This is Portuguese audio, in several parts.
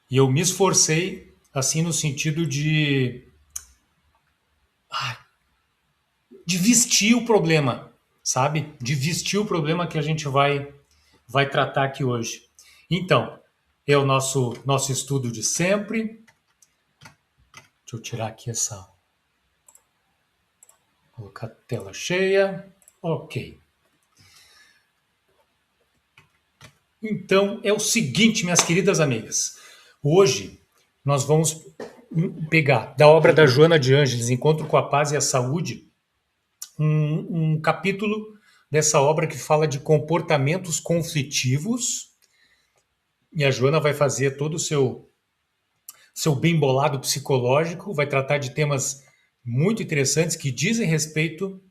E eu me esforcei, assim, no sentido de vestir o problema, sabe? De vestir o problema que a gente vai tratar aqui hoje. Então, é o nosso estudo de sempre. Deixa eu tirar aqui essa. Colocar a tela cheia. Ok. Então, é o seguinte, minhas queridas amigas. Hoje nós vamos pegar da obra da Joana de Ângeles, Encontro com a Paz e a Saúde, um capítulo dessa obra que fala de comportamentos conflitivos. E a Joana vai fazer todo o seu bem bolado psicológico, vai tratar de temas muito interessantes que dizem respeito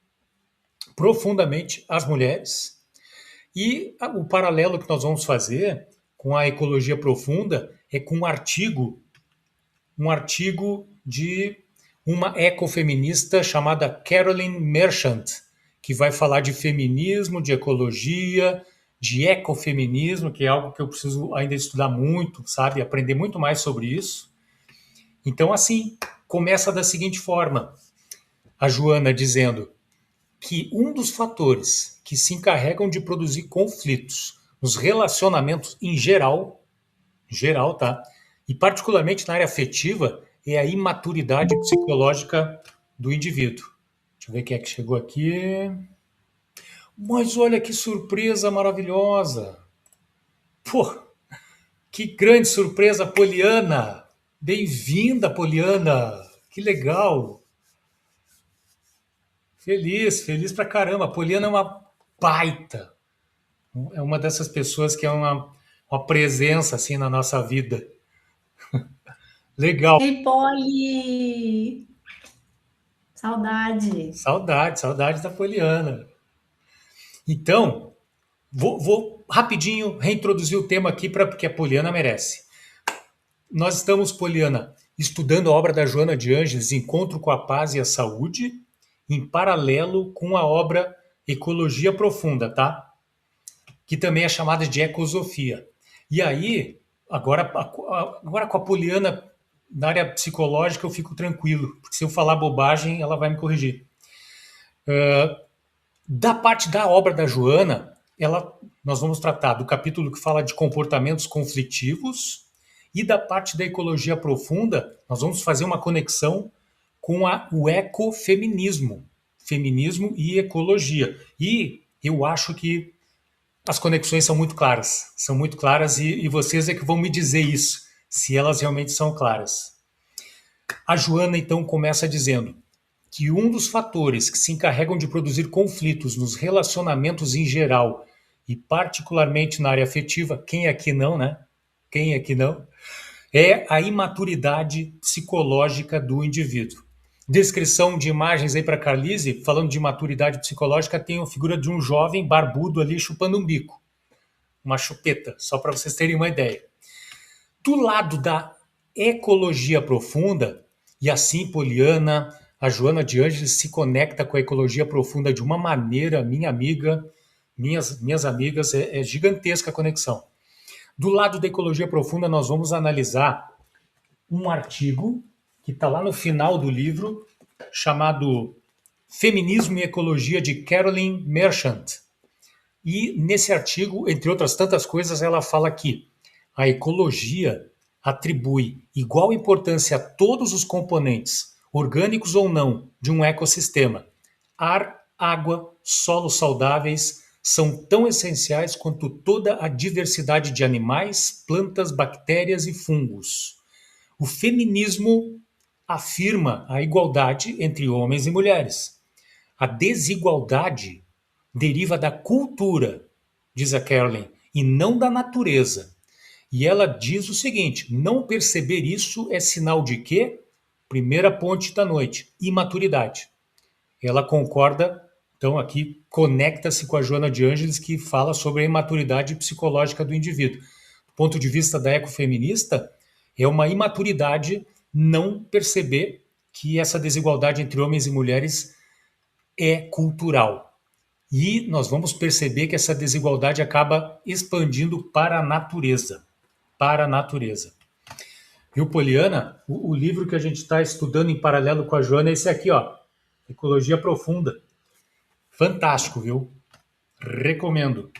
profundamente às mulheres. E o paralelo que nós vamos fazer com a ecologia profunda é com um artigo de uma ecofeminista chamada Carolyn Merchant, que vai falar de feminismo, de ecologia, de ecofeminismo, que é algo que eu preciso ainda estudar muito, sabe? Aprender muito mais sobre isso. Então, assim, começa da seguinte forma: a Joana dizendo que um dos fatores que se encarregam de produzir conflitos nos relacionamentos geral, tá? E particularmente na área afetiva, é a imaturidade psicológica do indivíduo. Deixa eu ver quem é que chegou aqui. Mas olha que surpresa maravilhosa! Pô, que grande surpresa, Poliana! Bem-vinda, Poliana! Que legal! Feliz, feliz pra caramba. A Poliana é uma baita. É uma dessas pessoas que é uma presença assim na nossa vida. Legal. Ei, Polly! Saudade! Saudade, saudade da Poliana. Então, vou rapidinho reintroduzir o tema aqui para porque a Poliana merece. Nós estamos, Poliana, estudando a obra da Joana de Ângeles, Encontro com a Paz e a Saúde, em paralelo com a obra Ecologia Profunda, tá? Que também é chamada de ecosofia. E aí, agora com a Poliana na área psicológica eu fico tranquilo, porque se eu falar bobagem, ela vai me corrigir. Da parte da obra da Joana, nós vamos tratar do capítulo que fala de comportamentos conflitivos e da parte da ecologia profunda, nós vamos fazer uma conexão com o ecofeminismo, feminismo e ecologia. E eu acho que as conexões são muito claras e vocês é que vão me dizer isso, se elas realmente são claras. A Joana então começa dizendo que um dos fatores que se encarregam de produzir conflitos nos relacionamentos em geral e particularmente na área afetiva, quem aqui não, né? Quem aqui não? É a imaturidade psicológica do indivíduo. Descrição de imagens aí para Carlise, falando de maturidade psicológica, tem a figura de um jovem barbudo ali chupando um bico, uma chupeta, só para vocês terem uma ideia. Do lado da ecologia profunda, e assim, Poliana, a Joana de Ângeles se conecta com a ecologia profunda de uma maneira, minha amiga, minhas amigas, é gigantesca a conexão. Do lado da ecologia profunda, nós vamos analisar um artigo que está lá no final do livro, chamado Feminismo e Ecologia, de Carolyn Merchant. E nesse artigo, entre outras tantas coisas, ela fala que a ecologia atribui igual importância a todos os componentes, orgânicos ou não, de um ecossistema. Ar, água, solos saudáveis são tão essenciais quanto toda a diversidade de animais, plantas, bactérias e fungos. O feminismo afirma a igualdade entre homens e mulheres. A desigualdade deriva da cultura, diz a Carolyn, e não da natureza. E ela diz o seguinte: não perceber isso é sinal de quê? Primeira ponte da noite: imaturidade. Ela concorda, então aqui conecta-se com a Joana de Ângeles, que fala sobre a imaturidade psicológica do indivíduo. Do ponto de vista da ecofeminista, é uma imaturidade não perceber que essa desigualdade entre homens e mulheres é cultural. E nós vamos perceber que essa desigualdade acaba expandindo para a natureza. Para a natureza. Viu, Poliana? O livro que a gente está estudando em paralelo com a Joana é esse aqui, ó. Ecologia Profunda. Fantástico, viu? Recomendo.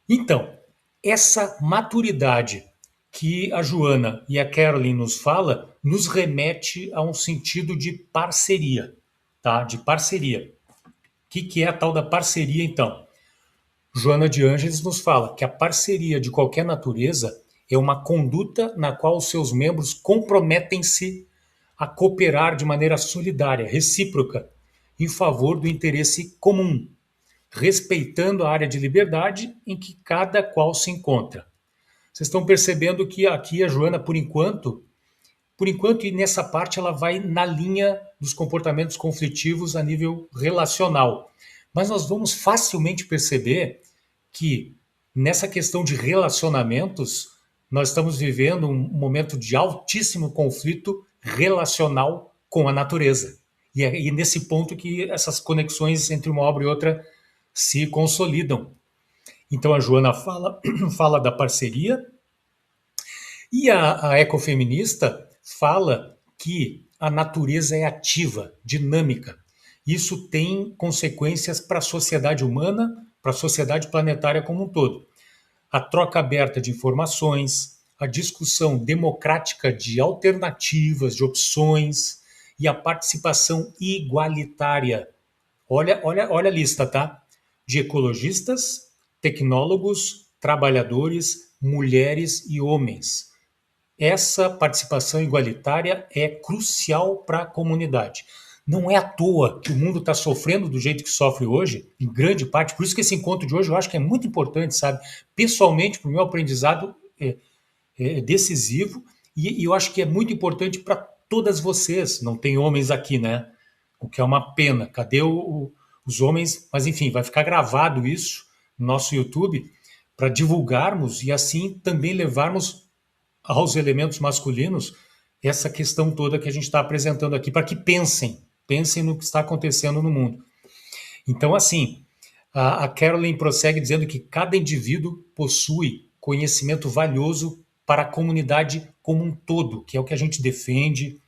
Então, essa maturidade que a Joana e a Caroline nos fala nos remete a um sentido de parceria, tá? De parceria. O que é a tal da parceria, então? Joana de Ângeles nos fala que a parceria de qualquer natureza é uma conduta na qual os seus membros comprometem-se a cooperar de maneira solidária, recíproca, em favor do interesse comum, respeitando a área de liberdade em que cada qual se encontra. Vocês estão percebendo que aqui a Joana, por enquanto e nessa parte, ela vai na linha dos comportamentos conflitivos a nível relacional. Mas nós vamos facilmente perceber que nessa questão de relacionamentos, nós estamos vivendo um momento de altíssimo conflito relacional com a natureza. E é nesse ponto que essas conexões entre uma obra e outra se consolidam. Então a Joana fala da parceria e a ecofeminista fala que a natureza é ativa, dinâmica. Isso tem consequências para a sociedade humana, para a sociedade planetária como um todo. A troca aberta de informações, a discussão democrática de alternativas, de opções e a participação igualitária. Olha a lista, tá? De ecologistas, tecnólogos, trabalhadores, mulheres e homens. Essa participação igualitária é crucial para a comunidade. Não é à toa que o mundo está sofrendo do jeito que sofre hoje, em grande parte. Por isso que esse encontro de hoje eu acho que é muito importante, sabe? Pessoalmente, para o meu aprendizado, é decisivo e eu acho que é muito importante para todas vocês. Não tem homens aqui, né? O que é uma pena. Cadê os homens? Mas enfim, vai ficar gravado isso no nosso YouTube para divulgarmos e assim também levarmos aos elementos masculinos essa questão toda que a gente está apresentando aqui, para que pensem no que está acontecendo no mundo. Então, assim, a Caroline prossegue dizendo que cada indivíduo possui conhecimento valioso para a comunidade como um todo, que é o que a gente defende,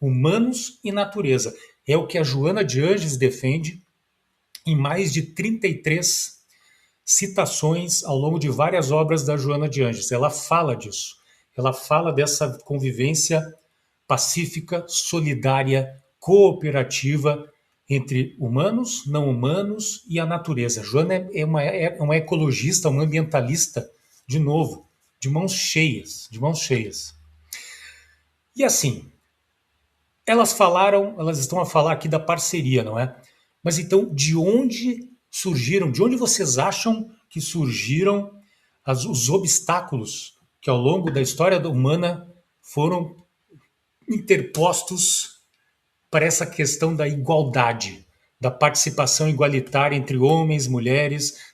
humanos e natureza. É o que a Joana de Anges defende em mais de 33 citações ao longo de várias obras da Joana de Anges. Ela fala disso. Ela fala dessa convivência pacífica, solidária, cooperativa entre humanos, não humanos e a natureza. Joana é uma ecologista, uma ambientalista, de novo, de mãos cheias, de mãos cheias. E assim, elas estão a falar aqui da parceria, não é? Mas então, de onde surgiram, de onde vocês acham que surgiram os obstáculos que ao longo da história humana foram interpostos para essa questão da igualdade, da participação igualitária entre homens, mulheres,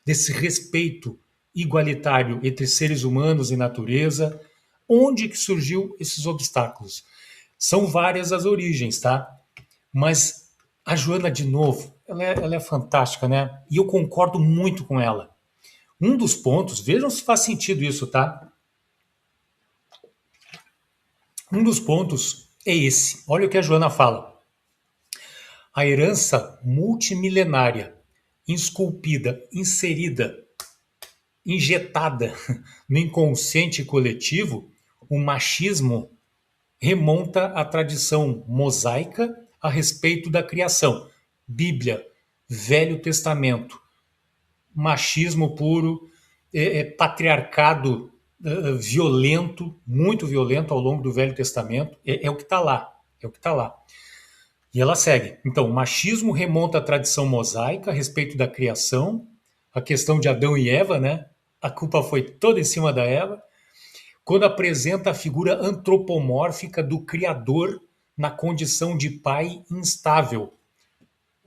desse respeito igualitário entre seres humanos e natureza? Onde que surgiu esses obstáculos? São várias as origens, tá? Mas a Joana, de novo, ela é fantástica, né? E eu concordo muito com ela. Um dos pontos, vejam se faz sentido isso, tá? Um dos pontos é esse. Olha o que a Joana fala. A herança multimilenária, esculpida, inserida, injetada no inconsciente coletivo, o machismo remonta à tradição mosaica a respeito da criação. Bíblia, Velho Testamento, machismo puro, patriarcado violento, muito violento ao longo do Velho Testamento, é o que está lá, é o que está lá. E ela segue. Então, o machismo remonta à tradição mosaica a respeito da criação, a questão de Adão e Eva, né? A culpa foi toda em cima da Eva, quando apresenta a figura antropomórfica do Criador na condição de pai instável.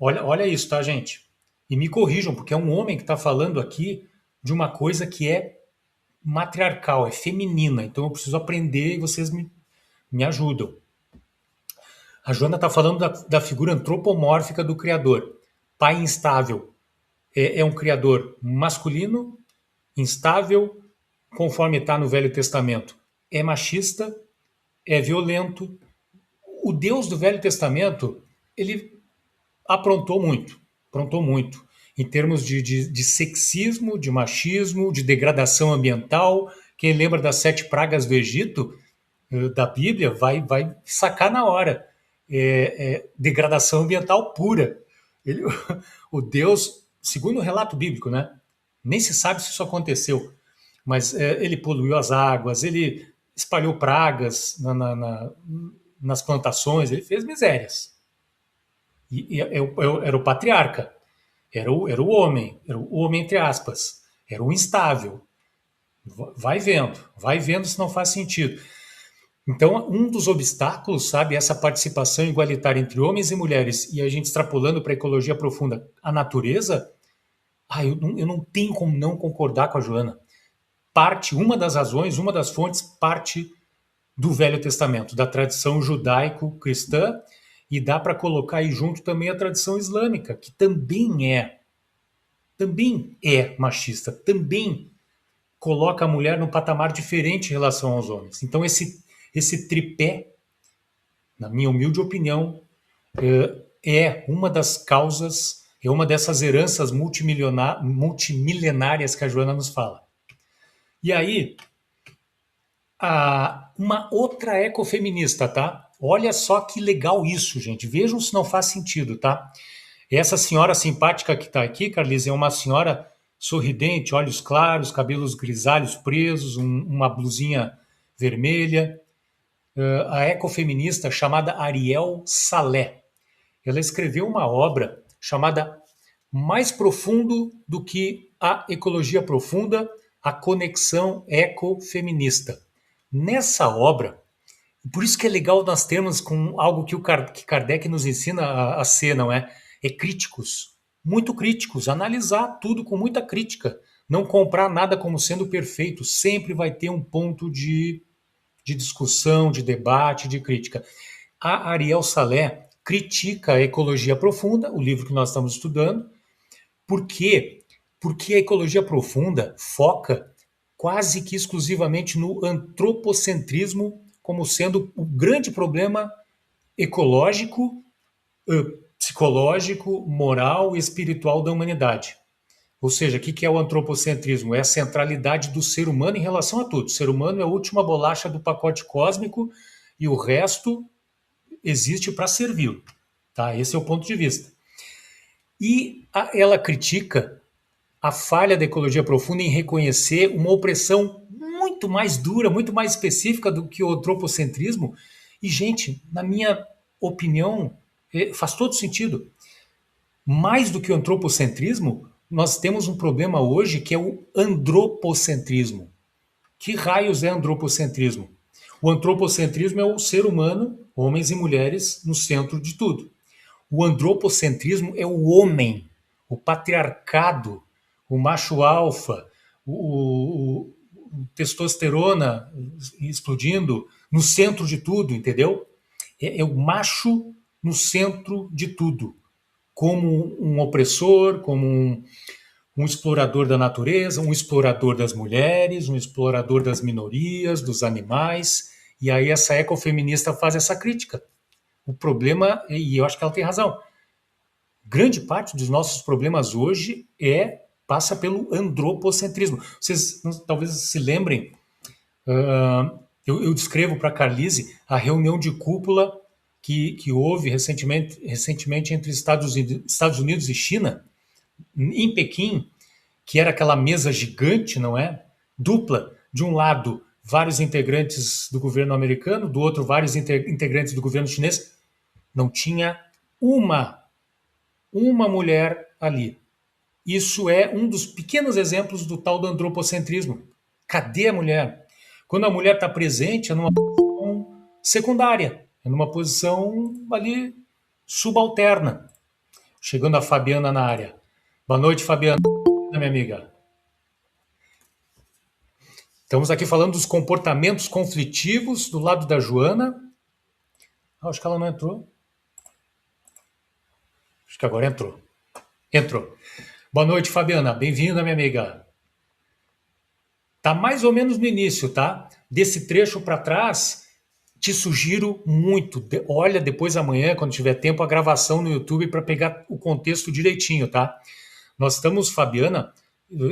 Olha isso, tá, gente? E me corrijam, porque é um homem que está falando aqui de uma coisa que é matriarcal, é feminina. Então eu preciso aprender e vocês me ajudam. A Joana está falando da figura antropomórfica do Criador. Pai instável. É um Criador masculino, instável, conforme está no Velho Testamento. é machista, é violento. O Deus do Velho Testamento, ele aprontou muito, em termos de sexismo, de machismo, de degradação ambiental. Quem lembra das 7 pragas do Egito, da Bíblia, vai sacar na hora. Degradação ambiental pura. Ele, o Deus, segundo o relato bíblico, né? Nem se sabe se isso aconteceu, mas ele poluiu as águas, ele espalhou pragas nas plantações, ele fez misérias. Era o patriarca, era o homem entre aspas, era o instável. Vai vendo se não faz sentido. Então, um dos obstáculos, sabe, essa participação igualitária entre homens e mulheres, e a gente extrapolando para a ecologia profunda, a natureza, eu não tenho como não concordar com a Joana. Uma das razões, uma das fontes, parte do Velho Testamento, da tradição judaico-cristã, e dá para colocar aí junto também a tradição islâmica, que também é machista, também coloca a mulher num patamar diferente em relação aos homens. Então esse tripé, na minha humilde opinião, é uma das causas, é uma dessas heranças multimilenárias que a Joana nos fala. E aí, uma outra ecofeminista, tá? Olha só que legal isso, gente. Vejam se não faz sentido, tá? Essa senhora simpática que está aqui, Carlise, é uma senhora sorridente, olhos claros, cabelos grisalhos presos, uma blusinha vermelha. A ecofeminista chamada Ariel Salé. Ela escreveu uma obra chamada Mais Profundo do que a Ecologia Profunda, a Conexão Ecofeminista. Nessa obra, por isso que é legal nós termos com algo que Kardec nos ensina a ser, não é? É críticos, muito críticos, analisar tudo com muita crítica, não comprar nada como sendo perfeito, sempre vai ter um ponto de discussão, de debate, de crítica. A Ariel Salé critica a ecologia profunda, o livro que nós estamos estudando. Por quê? Porque a ecologia profunda foca quase que exclusivamente no antropocentrismo como sendo o grande problema ecológico, psicológico, moral e espiritual da humanidade. Ou seja, o que é o antropocentrismo? É a centralidade do ser humano em relação a tudo. O ser humano é a última bolacha do pacote cósmico e o resto existe para servi-lo. Tá? Esse é o ponto de vista. E ela critica a falha da ecologia profunda em reconhecer uma opressão muito mais dura, muito mais específica do que o antropocentrismo. E, gente, na minha opinião, faz todo sentido. Mais do que o antropocentrismo, nós temos um problema hoje que é o andropocentrismo. Que raios é antropocentrismo? O antropocentrismo é o ser humano, homens e mulheres, no centro de tudo. O andropocentrismo é o homem, o patriarcado, o macho alfa, o testosterona explodindo no centro de tudo, entendeu? É o macho no centro de tudo, como um opressor, como um explorador da natureza, um explorador das mulheres, um explorador das minorias, dos animais. E aí essa ecofeminista faz essa crítica. O problema, e eu acho que ela tem razão, grande parte dos nossos problemas hoje passa pelo andropocentrismo. Vocês talvez se lembrem, eu descrevo para a Carlise a reunião de cúpula que houve recentemente entre Estados Unidos e China, em Pequim, que era aquela mesa gigante, não é? Dupla, de um lado vários integrantes do governo americano, do outro vários integrantes do governo chinês. Não tinha uma mulher ali. Isso é um dos pequenos exemplos do tal do antropocentrismo. Cadê a mulher? Quando a mulher está presente, é numa posição secundária, é numa posição ali subalterna. Chegando a Fabiana na área. Boa noite, Fabiana, minha amiga. Estamos aqui falando dos comportamentos conflitivos do lado da Joana. Acho que ela não entrou. Acho que agora entrou. Entrou. Boa noite, Fabiana. Bem-vinda, minha amiga. Tá mais ou menos no início, tá? Desse trecho para trás, te sugiro muito. Olha depois amanhã, quando tiver tempo, a gravação no YouTube para pegar o contexto direitinho, tá? Nós estamos, Fabiana,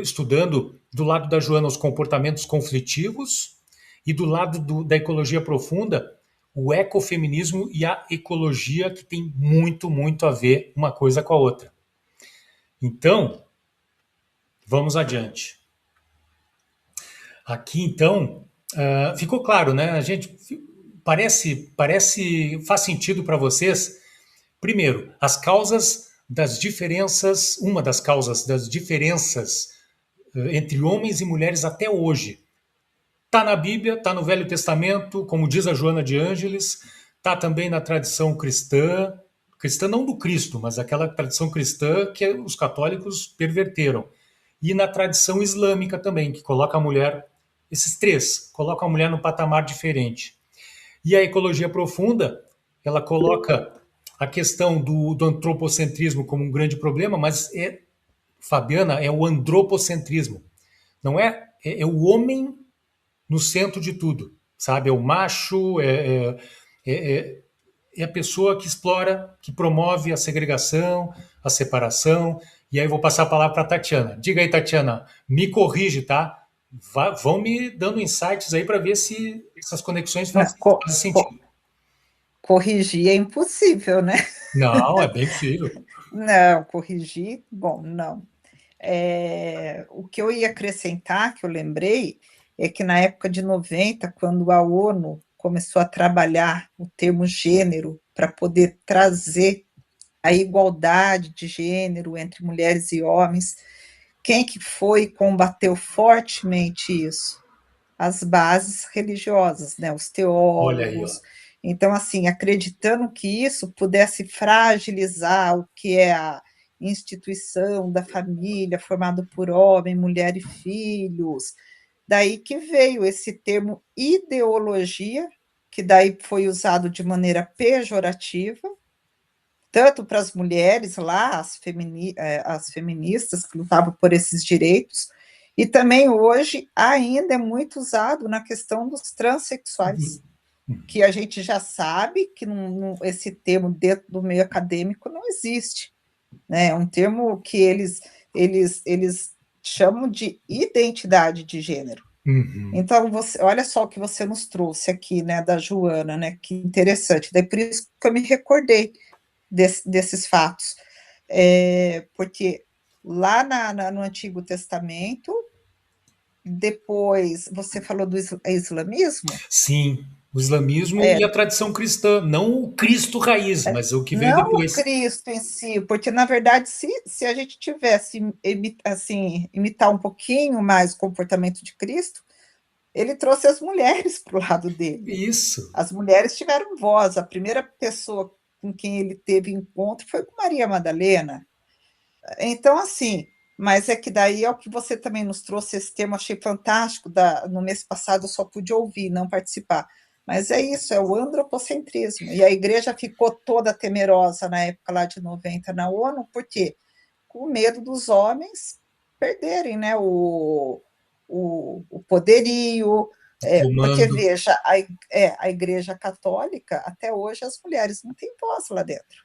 estudando do lado da Joana os comportamentos conflitivos e do lado da ecologia profunda o ecofeminismo e a ecologia, que tem muito, muito a ver uma coisa com a outra. Então, vamos adiante. Aqui, então, ficou claro, né? A gente faz sentido para vocês. Primeiro, as causas das diferenças, uma das causas das diferenças entre homens e mulheres até hoje. Está na Bíblia, está no Velho Testamento, como diz a Joana de Ângeles, está também na tradição cristã, cristã não do Cristo, mas aquela tradição cristã que os católicos perverteram. E na tradição islâmica também, que coloca a mulher, esses três, colocam a mulher num patamar diferente. E a ecologia profunda, ela coloca a questão do antropocentrismo como um grande problema, mas, Fabiana, é o andropocentrismo. Não é o homem no centro de tudo, sabe? É o macho, é a pessoa que explora, que promove a segregação, a separação. E aí eu vou passar a palavra para a Tatiana. Diga aí, Tatiana, me corrige, tá? Vão me dando insights aí para ver se essas conexões Não, fazem sentido. corrigir é impossível, né? Não, é bem possível. Não, corrigir, bom, não. O que eu ia acrescentar, que eu lembrei, é que na época de 90, quando a ONU começou a trabalhar o termo gênero para poder trazer a igualdade de gênero entre mulheres e homens, quem que foi e combateu fortemente isso? As bases religiosas, né? Os Olha aí, ó. teólogos. Então, assim, acreditando que isso pudesse fragilizar o que é a instituição da família, formado por homem, mulher e filhos. Daí que veio esse termo ideologia, que daí foi usado de maneira pejorativa, tanto para as mulheres lá, as feministas que lutavam por esses direitos, e também hoje ainda é muito usado na questão dos transexuais, que a gente já sabe que esse termo dentro do meio acadêmico não existe, né? É um termo que eles chamam de identidade de gênero. Uhum. Então, olha só o que você nos trouxe aqui, né, da Joana, né? Que interessante. Daí por isso que eu me recordei desses fatos. Porque lá no Antigo Testamento, depois você falou do islamismo? Sim, o islamismo e a tradição cristã, não o Cristo raiz, mas o que veio Não o depois. Cristo em si, porque, na verdade, se a gente tivesse, assim, imitar um pouquinho mais o comportamento de Cristo, ele trouxe as mulheres para o lado dele. Isso. As mulheres tiveram voz. A primeira pessoa com quem ele teve encontro foi com Maria Madalena. Então, assim, mas é que daí é o que você também nos trouxe esse tema, achei fantástico. No mês passado eu só pude ouvir, não participar. Mas é isso, é o andropocentrismo. E a igreja ficou toda temerosa na época lá de 90 na ONU, por quê? Com medo dos homens perderem, né, o poderio. Porque, Comando. veja, a Igreja Católica, até hoje, as mulheres não têm voz lá dentro.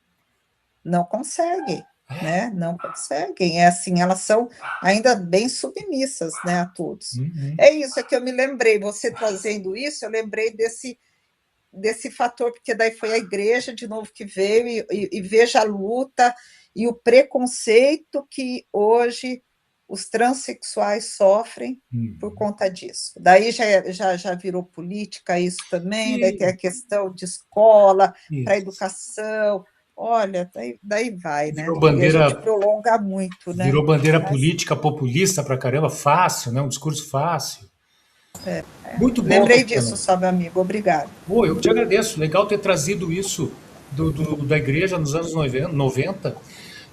Não conseguem, né? Não conseguem. É assim, elas são ainda bem submissas, né, a todos. Uhum. É isso que eu me lembrei. Você trazendo isso, eu lembrei desse fator, porque daí foi a igreja de novo que veio e veja a luta e o preconceito que hoje os transexuais sofrem por conta disso. Daí já virou política isso também, daí tem a questão de escola, para educação. Olha, daí vai, né? Virou E a gente bandeira, prolonga muito, né? virou bandeira Mas, política populista pra caramba, fácil, né? Um discurso fácil. Muito bom, lembrei Tatiana. disso só, meu amigo. Obrigado. Pô, eu te agradeço. Legal ter trazido isso da igreja nos anos 90.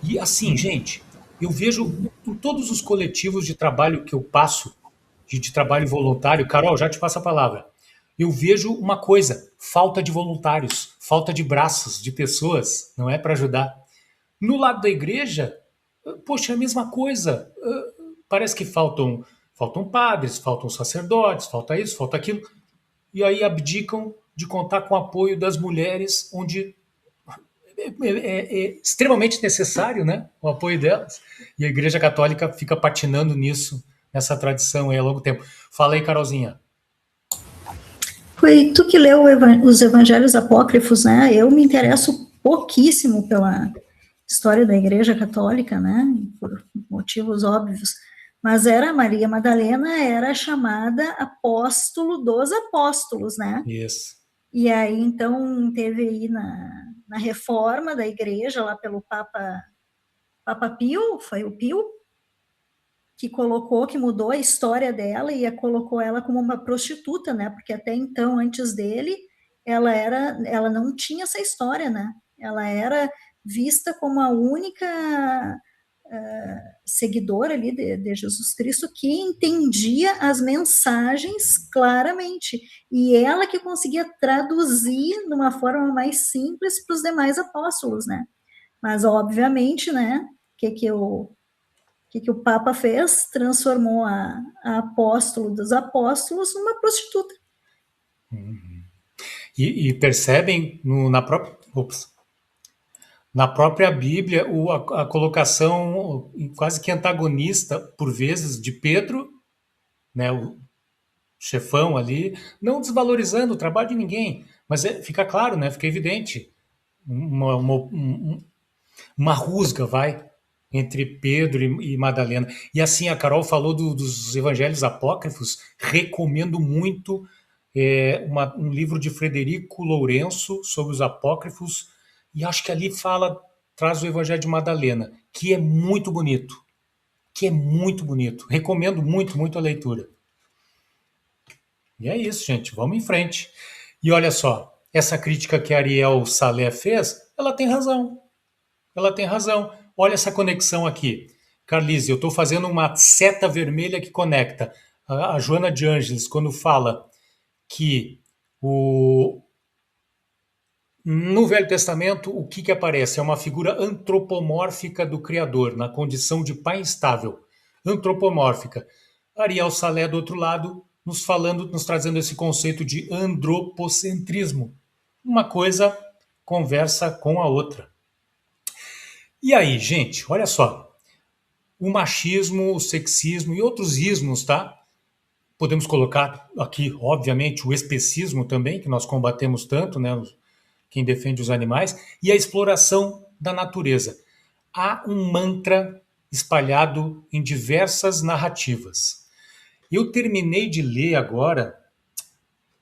E assim, gente, eu vejo em todos os coletivos de trabalho que eu passo, de trabalho voluntário, Carol, já te passo a palavra. Eu vejo uma coisa: falta de voluntários, falta de braços, de pessoas, não é para ajudar. No lado da igreja, poxa, é a mesma coisa. Parece que Faltam padres, faltam sacerdotes, falta isso, falta aquilo. E aí abdicam de contar com o apoio das mulheres, onde é extremamente necessário, né, o apoio delas. E a Igreja Católica fica patinando nisso, nessa tradição aí há longo tempo. Fala aí, Carolzinha. Foi tu que leu os evangelhos apócrifos, né? Eu me interesso pouquíssimo pela história da Igreja Católica, né? Por motivos óbvios. Mas Maria Madalena era chamada apóstolo dos apóstolos, né? Isso. E aí, então, teve aí na reforma da igreja, lá pelo Papa Pio, foi o Pio, que mudou a história dela e colocou ela como uma prostituta, né? Porque até então, antes dele, ela não tinha essa história, né? Ela era vista como a única seguidora ali de Jesus Cristo que entendia as mensagens claramente, e ela que conseguia traduzir de uma forma mais simples para os demais apóstolos, né? Mas, obviamente, né, que o Papa fez? Transformou a apóstolo dos apóstolos numa prostituta. E percebem na própria Bíblia a colocação quase que antagonista, por vezes, de Pedro, né, o chefão ali, não desvalorizando o trabalho de ninguém, mas fica claro, né, fica evidente uma rusga, entre Pedro e Madalena. E assim, a Carol falou dos evangelhos apócrifos, recomendo muito um livro de Frederico Lourenço sobre os apócrifos, e acho que ali traz o evangelho de Madalena, que é muito bonito. Recomendo muito, muito a leitura. E é isso, gente. Vamos em frente. E olha só, essa crítica que a Ariel Salé fez, ela tem razão. Ela tem razão. Olha essa conexão aqui. Carlise, eu estou fazendo uma seta vermelha que conecta. A Joana de Ângeles, quando fala que no Velho Testamento, o que aparece? É uma figura antropomórfica do Criador, na condição de pai instável. Antropomórfica. Ariel Salé, do outro lado, nos trazendo esse conceito de andropocentrismo. Uma coisa conversa com a outra. E aí, gente, olha só. O machismo, o sexismo e outros ismos, tá? Podemos colocar aqui, obviamente, o especismo também, que nós combatemos tanto, né? Quem defende os animais, e a exploração da natureza. Há um mantra espalhado em diversas narrativas. Eu terminei de ler agora.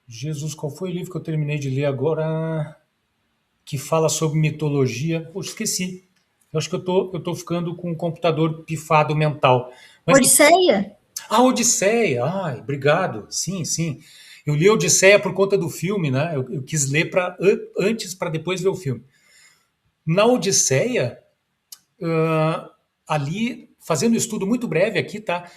Jesus, qual foi o livro que eu terminei de ler agora? Que fala sobre mitologia. Poxa, esqueci. Eu acho que eu tô ficando com um computador pifado mental. Mas, Odisseia? a Odisseia. Ai, obrigado. Sim, sim. Eu li a Odisseia por conta do filme, né? Eu quis ler antes para depois ver o filme. Na Odisseia, ali, fazendo um estudo muito breve aqui, tá?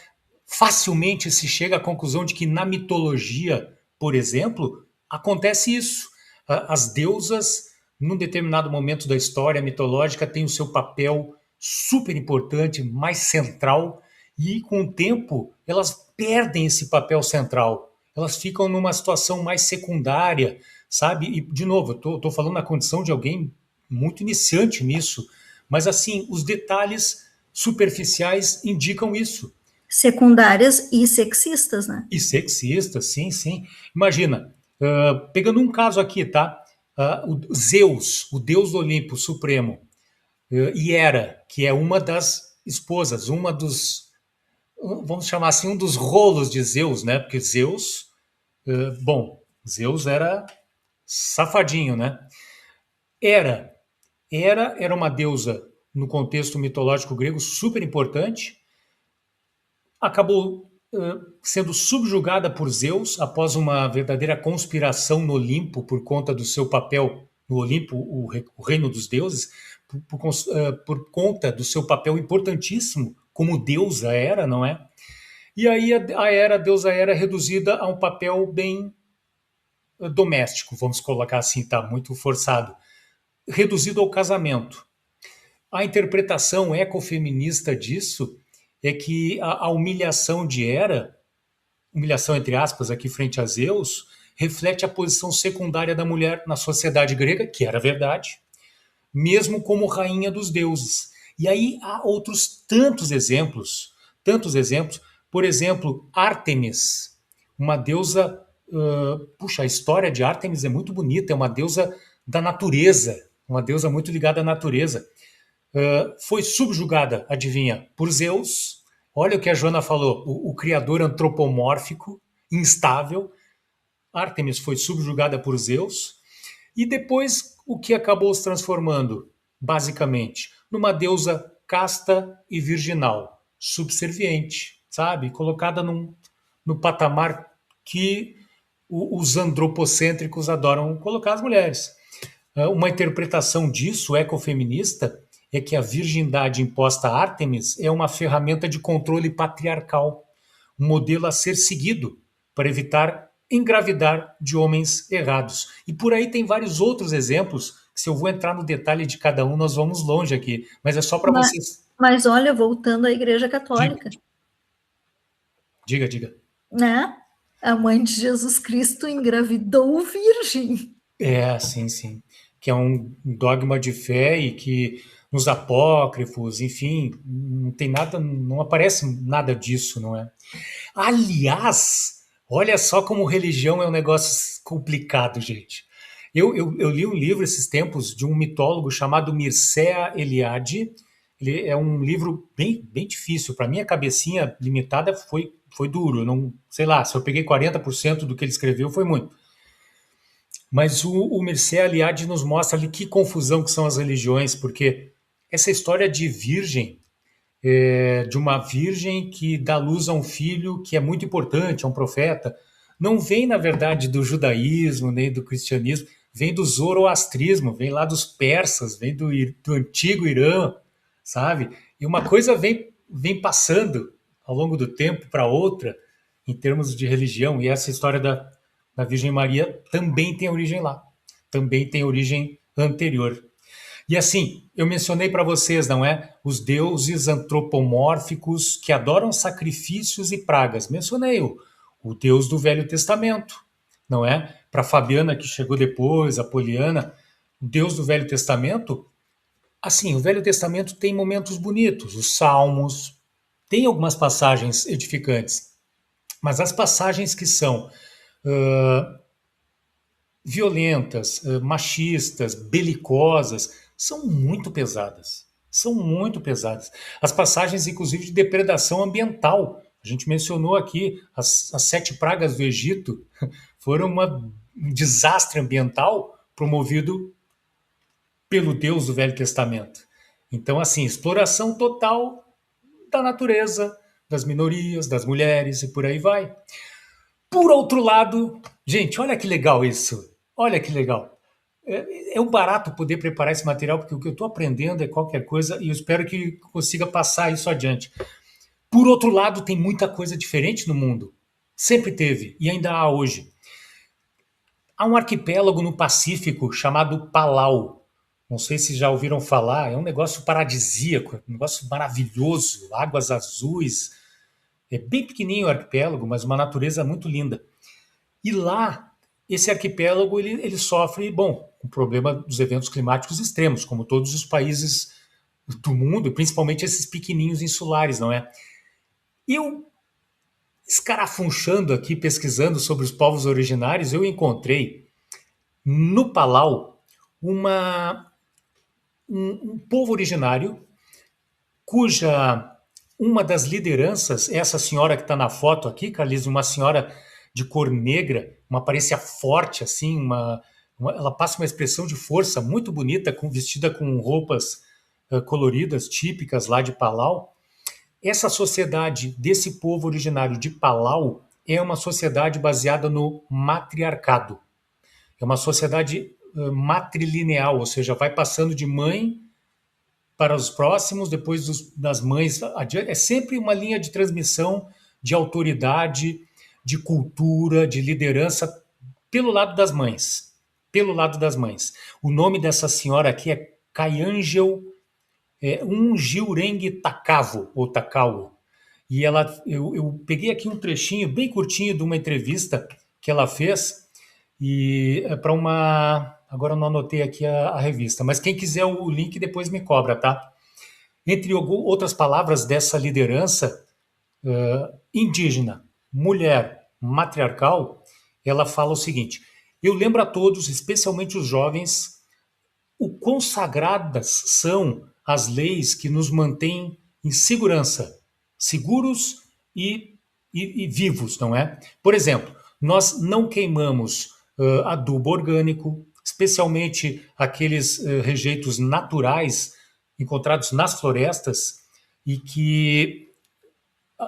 Facilmente se chega à conclusão de que na mitologia, por exemplo, acontece isso. As deusas, num determinado momento da história mitológica, têm o seu papel super importante, mais central, e com o tempo elas perdem esse papel central. Elas ficam numa situação mais secundária, sabe? E, de novo, eu tô falando na condição de alguém muito iniciante nisso, mas assim, os detalhes superficiais indicam isso. Secundárias e sexistas, né? E sexistas, sim, sim. Imagina, pegando um caso aqui, tá? O Zeus, o deus do Olimpo Supremo, e Hera, que é uma das esposas, vamos chamar assim, um dos rolos de Zeus, né? Porque Zeus, Zeus era safadinho, né? Hera era uma deusa no contexto mitológico grego super importante, acabou sendo subjugada por Zeus após uma verdadeira conspiração no Olimpo por conta do seu papel no Olimpo, o reino dos deuses, por conta do seu papel importantíssimo como deusa Hera, não é? E aí a deusa Hera é reduzida a um papel bem doméstico, vamos colocar assim, tá muito forçado, reduzido ao casamento. A interpretação ecofeminista disso é que a humilhação de Hera, humilhação entre aspas aqui frente a Zeus, reflete a posição secundária da mulher na sociedade grega, que era verdade, mesmo como rainha dos deuses. E aí há outros tantos exemplos. Por exemplo, Ártemis, uma deusa. Puxa, a história de Ártemis é muito bonita, é uma deusa da natureza, uma deusa muito ligada à natureza. Foi subjugada, adivinha, por Zeus. Olha o que a Joana falou, o criador antropomórfico, instável. Ártemis foi subjugada por Zeus. E depois, o que acabou se transformando, basicamente, numa deusa casta e virginal, subserviente, sabe? Colocada no patamar que os antropocêntricos adoram colocar as mulheres. Uma interpretação disso, ecofeminista, é que a virgindade imposta a Ártemis é uma ferramenta de controle patriarcal, um modelo a ser seguido para evitar engravidar de homens errados. E por aí tem vários outros exemplos, que se eu vou entrar no detalhe de cada um, nós vamos longe aqui, mas é só para vocês... Mas olha, voltando à Igreja Católica. Diga. Né? A mãe de Jesus Cristo engravidou virgem. Sim. Que é um dogma de fé e que nos apócrifos, enfim, não tem nada, não aparece nada disso, não é? Aliás, olha só como religião é um negócio complicado, gente. Eu li um livro esses tempos de um mitólogo chamado Mircea Eliade. Ele é um livro bem difícil. Para minha cabecinha limitada foi duro. Eu não, sei lá, se eu peguei 40% do que ele escreveu, foi muito. Mas o Mircea Eliade nos mostra ali que confusão que são as religiões, porque essa história de virgem, de uma virgem que dá luz a um filho que é muito importante, é um profeta, não vem, na verdade, do judaísmo, nem do cristianismo, vem do zoroastrismo, vem lá dos persas, vem do antigo Irã, sabe? E uma coisa vem passando ao longo do tempo para outra, em termos de religião, e essa história da Virgem Maria também tem origem lá, também tem origem anterior. E assim, eu mencionei para vocês, não é? Os deuses antropomórficos que adoram sacrifícios e pragas. Mencionei o Deus do Velho Testamento, não é? Para Fabiana, que chegou depois, a Poliana, o Deus do Velho Testamento, assim, o Velho Testamento tem momentos bonitos, os Salmos, tem algumas passagens edificantes, mas as passagens que são violentas, machistas, belicosas, são muito pesadas. São muito pesadas. As passagens, inclusive, de depredação ambiental. A gente mencionou aqui as 7 pragas do Egito foram um desastre ambiental promovido pelo Deus do Velho Testamento. Então, assim, exploração total da natureza, das minorias, das mulheres e por aí vai. Por outro lado, gente, olha que legal isso. Olha que legal. É um barato poder preparar esse material, porque o que eu estou aprendendo é qualquer coisa e eu espero que consiga passar isso adiante. Por outro lado, tem muita coisa diferente no mundo. Sempre teve e ainda há hoje. Há um arquipélago no Pacífico chamado Palau. Não sei se já ouviram falar, é um negócio paradisíaco, um negócio maravilhoso, águas azuis. É bem pequenininho o arquipélago, mas uma natureza muito linda. E lá, esse arquipélago ele sofre, bom, com o problema dos eventos climáticos extremos, como todos os países do mundo, principalmente esses pequenininhos insulares, não é? Eu, escarafunchando aqui, pesquisando sobre os povos originários, eu encontrei no Palau um povo originário cuja uma das lideranças, essa senhora que está na foto aqui, Carlis, uma senhora de cor negra, uma aparência forte, assim, ela passa uma expressão de força muito bonita, vestida com roupas coloridas, típicas lá de Palau. Essa sociedade desse povo originário de Palau é uma sociedade baseada no matriarcado. É uma sociedade matrilineal, ou seja, vai passando de mãe para os próximos, depois das mães adiante. É sempre uma linha de transmissão de autoridade, de cultura, de liderança pelo lado das mães. Pelo lado das mães. O nome dessa senhora aqui é Kayangel Unjilreng Takavo, ou Takao. E eu peguei aqui um trechinho bem curtinho de uma entrevista que ela fez, e é para uma. Agora eu não anotei aqui a revista, mas quem quiser o link depois me cobra, tá? Entre outras palavras dessa liderança indígena, mulher, matriarcal, ela fala o seguinte: eu lembro a todos, especialmente os jovens, o quão sagradas são as leis que nos mantêm em segurança, seguros e vivos, não é? Por exemplo, nós não queimamos adubo orgânico, especialmente aqueles rejeitos naturais encontrados nas florestas e que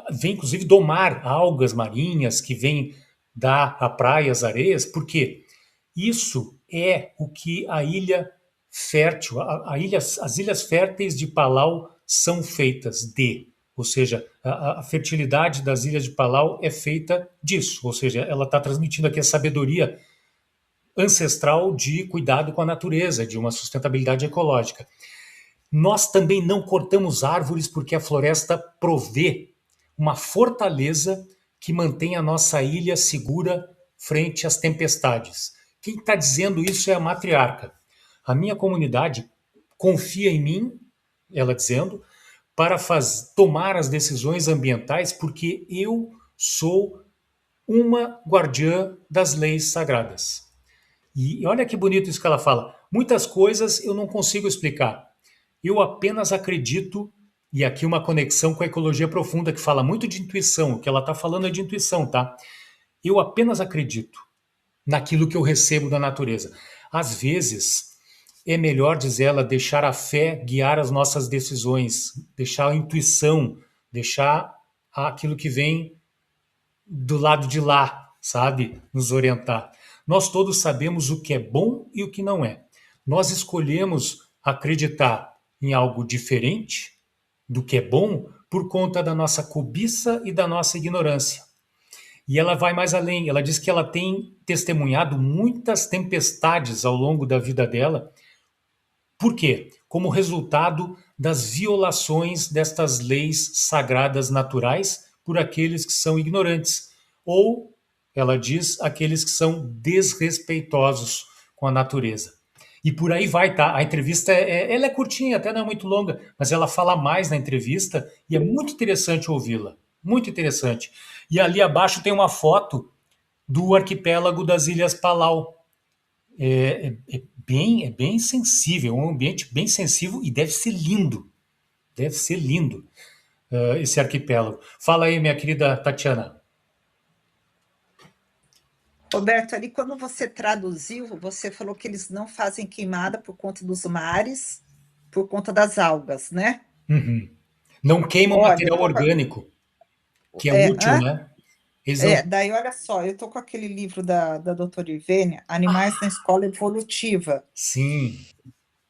vem inclusive domar algas marinhas que vêm dar a praias, areias, porque isso é o que a ilha fértil, as ilhas férteis de Palau são feitas de, ou seja, a fertilidade das ilhas de Palau é feita disso, ou seja, ela está transmitindo aqui a sabedoria ancestral de cuidado com a natureza, de uma sustentabilidade ecológica. Nós também não cortamos árvores porque a floresta provê uma fortaleza que mantém a nossa ilha segura frente às tempestades. Quem está dizendo isso é a matriarca. A minha comunidade confia em mim, ela dizendo, para tomar as decisões ambientais, porque eu sou uma guardiã das leis sagradas. E olha que bonito isso que ela fala. Muitas coisas eu não consigo explicar. Eu apenas acredito, e aqui uma conexão com a ecologia profunda, que fala muito de intuição. O que ela está falando é de intuição, tá? Eu apenas acredito naquilo que eu recebo da natureza. Às vezes, é melhor, diz ela, deixar a fé guiar as nossas decisões, deixar a intuição, deixar aquilo que vem do lado de lá, sabe? Nos orientar. Nós todos sabemos o que é bom e o que não é. Nós escolhemos acreditar em algo diferente do que é bom por conta da nossa cobiça e da nossa ignorância. E ela vai mais além, ela diz que ela tem testemunhado muitas tempestades ao longo da vida dela. Por quê? Como resultado das violações destas leis sagradas naturais por aqueles que são ignorantes. Ou, ela diz, aqueles que são desrespeitosos com a natureza. E por aí vai, tá? A entrevista ela é curtinha, até não é muito longa, mas ela fala mais na entrevista e é muito interessante ouvi-la. Muito interessante. E ali abaixo tem uma foto do arquipélago das Ilhas Palau. É bem sensível, um ambiente bem sensível e deve ser lindo esse arquipélago. Fala aí, minha querida Tatiana. Roberto, ali quando você traduziu, você falou que eles não fazem queimada por conta dos mares, por conta das algas, né? Uhum. Não queimam material orgânico, que é útil, né? Daí olha só, eu estou com aquele livro da doutora Ivênia, Animais na Escola Evolutiva. Sim.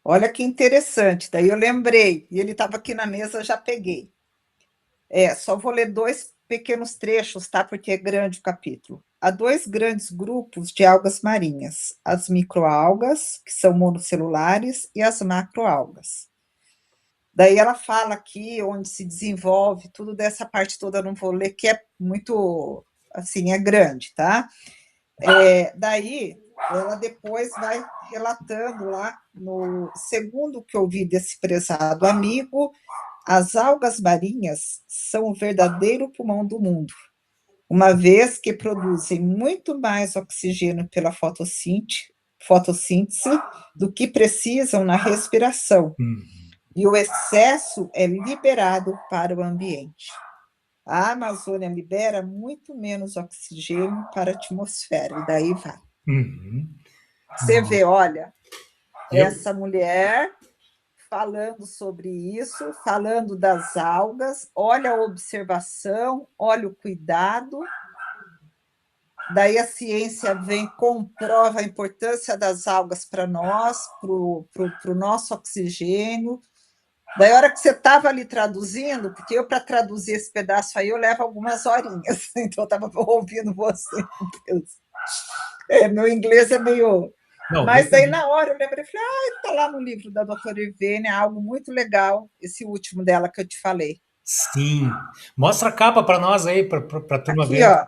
Olha que interessante, daí eu lembrei, e ele estava aqui na mesa, eu já peguei. Só vou ler 2 pequenos trechos, tá? Porque é grande o capítulo. Há 2 grandes grupos de algas marinhas, as microalgas, que são monocelulares, e as macroalgas. Daí ela fala aqui onde se desenvolve tudo dessa parte toda, eu não vou ler, que é muito, assim, é grande, tá? Daí ela depois vai relatando lá, segundo o que eu ouvi desse prezado amigo, as algas marinhas são o verdadeiro pulmão do mundo, uma vez que produzem muito mais oxigênio pela fotossíntese do que precisam na respiração. E o excesso é liberado para o ambiente. A Amazônia libera muito menos oxigênio para a atmosfera, e daí vai. Você vê, olha, essa mulher falando sobre isso, falando das algas, olha a observação, olha o cuidado. Daí a ciência vem, comprova a importância das algas para nós, para o nosso oxigênio. Daí, a hora que você estava ali traduzindo, porque eu, para traduzir esse pedaço aí, eu levo algumas horinhas, então eu estava ouvindo você. Meu inglês é meio... Não, mas daí, na hora, eu lembrei, falei, está lá no livro da doutora Ivênia, algo muito legal, esse último dela que eu te falei. Sim. Mostra a capa para nós aí, para a turma Aqui, ver. ó.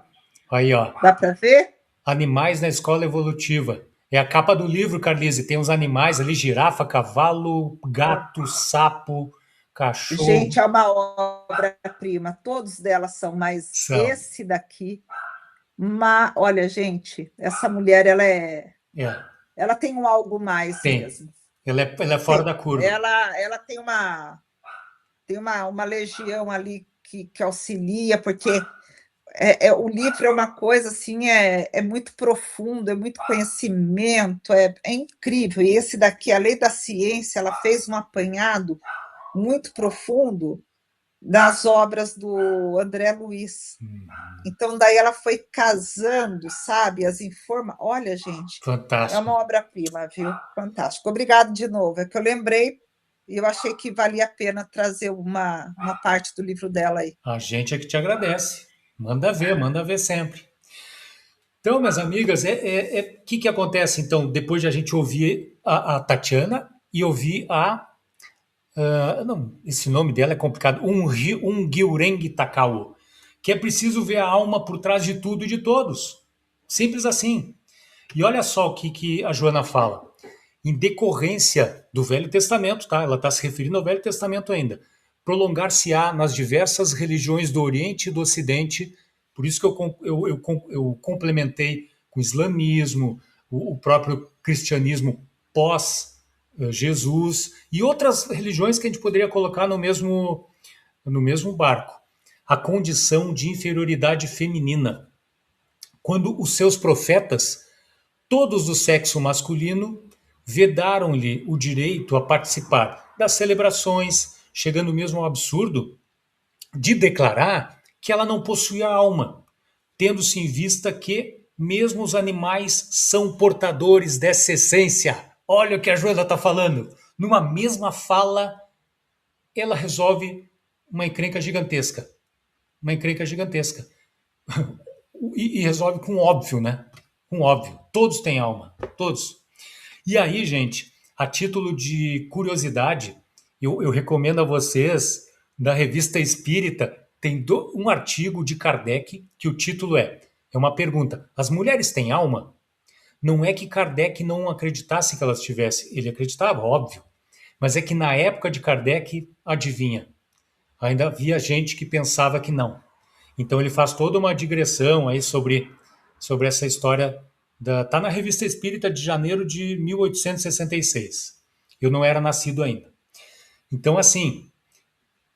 Aí, ó. Dá para ver? Animais na escola evolutiva. É a capa do livro, Carlise. Tem uns animais ali: girafa, cavalo, gato, sapo, cachorro. Gente, é uma obra-prima. Todos delas são, mas São. esse daqui, olha, gente, essa mulher, É, ela tem um algo mais tem. mesmo. Ela é fora da Tem. curva. Ela tem uma legião ali que auxilia, porque o livro é uma coisa assim, é muito profundo, é muito conhecimento, é incrível. E esse daqui, a Lei da Ciência, ela fez um apanhado muito profundo das obras do André Luiz. Então, daí ela foi casando, sabe, as informações. Olha, gente, é Fantástico. uma obra-prima, viu? Fantástico. Obrigado de novo. É que eu lembrei e eu achei que valia a pena trazer uma parte do livro dela aí. A gente é que te agradece. Manda ver sempre. Então, minhas amigas, que acontece então depois de a gente ouvir a Tatiana e ouvir não, esse nome dela é complicado, Ungureng Takao, que é preciso ver a alma por trás de tudo e de todos. Simples assim. E olha só o que a Joana fala. Em decorrência do Velho Testamento, tá? Ela está se referindo ao Velho Testamento ainda. Prolongar-se-á nas diversas religiões do Oriente e do Ocidente. Por isso que eu complementei com o islamismo, o próprio cristianismo pós-Jesus e outras religiões que a gente poderia colocar no mesmo barco. A condição de inferioridade feminina. Quando os seus profetas, todos do sexo masculino, vedaram-lhe o direito a participar das celebrações, chegando mesmo ao absurdo de declarar que ela não possuía alma, tendo-se em vista que mesmo os animais são portadores dessa essência. Olha o que a Joana está falando. Numa mesma fala, ela resolve uma encrenca gigantesca. Uma encrenca gigantesca. E resolve com óbvio, né? Com óbvio. Todos têm alma. Todos. E aí, gente, a título de curiosidade, eu recomendo a vocês, da Revista Espírita, tem um artigo de Kardec que o título é uma pergunta: as mulheres têm alma? Não é que Kardec não acreditasse que elas tivessem, ele acreditava, óbvio, mas é que na época de Kardec, adivinha, ainda havia gente que pensava que não. Então ele faz toda uma digressão aí sobre essa história tá na Revista Espírita de janeiro de 1866. Eu não era nascido ainda. Então assim,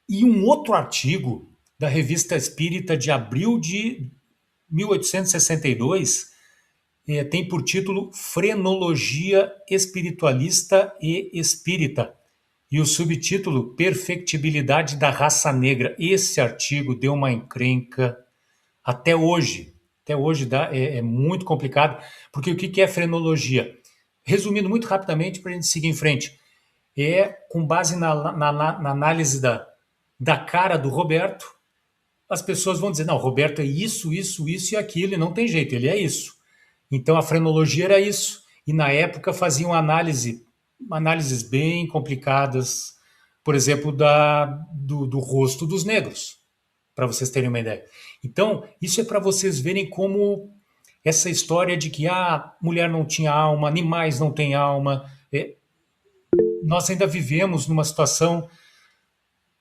e um outro artigo da Revista Espírita de abril de 1862 tem por título Frenologia Espiritualista e Espírita. E o subtítulo Perfectibilidade da Raça Negra. Esse artigo deu uma encrenca até hoje. Até hoje é muito complicado, porque o que é frenologia? Resumindo muito rapidamente para a gente seguir em frente, é com base na análise da cara do Roberto, as pessoas vão dizer, não, o Roberto é isso, isso, isso e aquilo, e não tem jeito, ele é isso. Então a frenologia era isso. E na época faziam análises bem complicadas, por exemplo, do rosto dos negros, para vocês terem uma ideia. Então, isso é para vocês verem como essa história de que mulher não tinha alma, animais não têm alma. Nós ainda vivemos numa situação,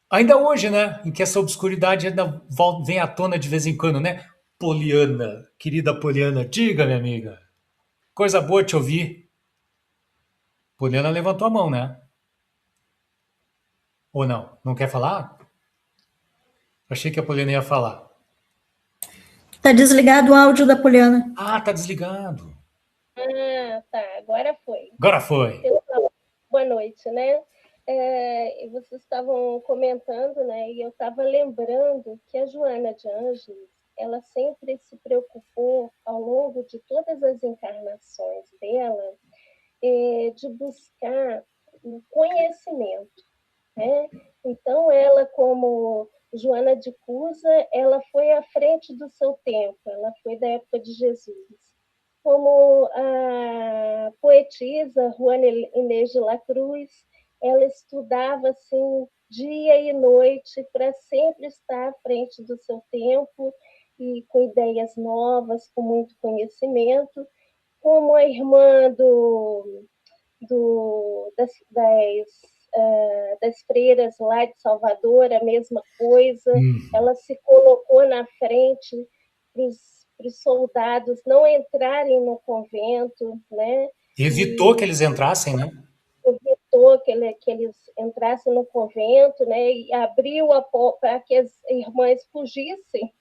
ainda hoje, né, em que essa obscuridade ainda vem à tona de vez em quando, né? Poliana, querida Poliana, diga, minha amiga. Coisa boa te ouvir. Poliana levantou a mão, né? Ou não? Não quer falar? Achei que a Poliana ia falar. Tá desligado o áudio da Poliana. Ah, tá desligado. Ah, tá. Agora foi. Agora foi. Pessoal, boa noite, né? Vocês estavam comentando, né? E eu estava lembrando que a Joana de Ângeles, ela sempre se preocupou ao longo de todas as encarnações dela de buscar o conhecimento, né? Então, ela, como Joana de Cusa, ela foi à frente do seu tempo, ela foi da época de Jesus. Como a poetisa Juana Inês de la Cruz, ela estudava assim dia e noite para sempre estar à frente do seu tempo e com ideias novas, com muito conhecimento, como a irmã das freiras lá de Salvador, a mesma coisa. Ela se colocou na frente para os soldados não entrarem no convento, né? Evitou que eles entrassem, né? Evitou que eles entrassem no convento, né? E abriu a porta para que as irmãs fugissem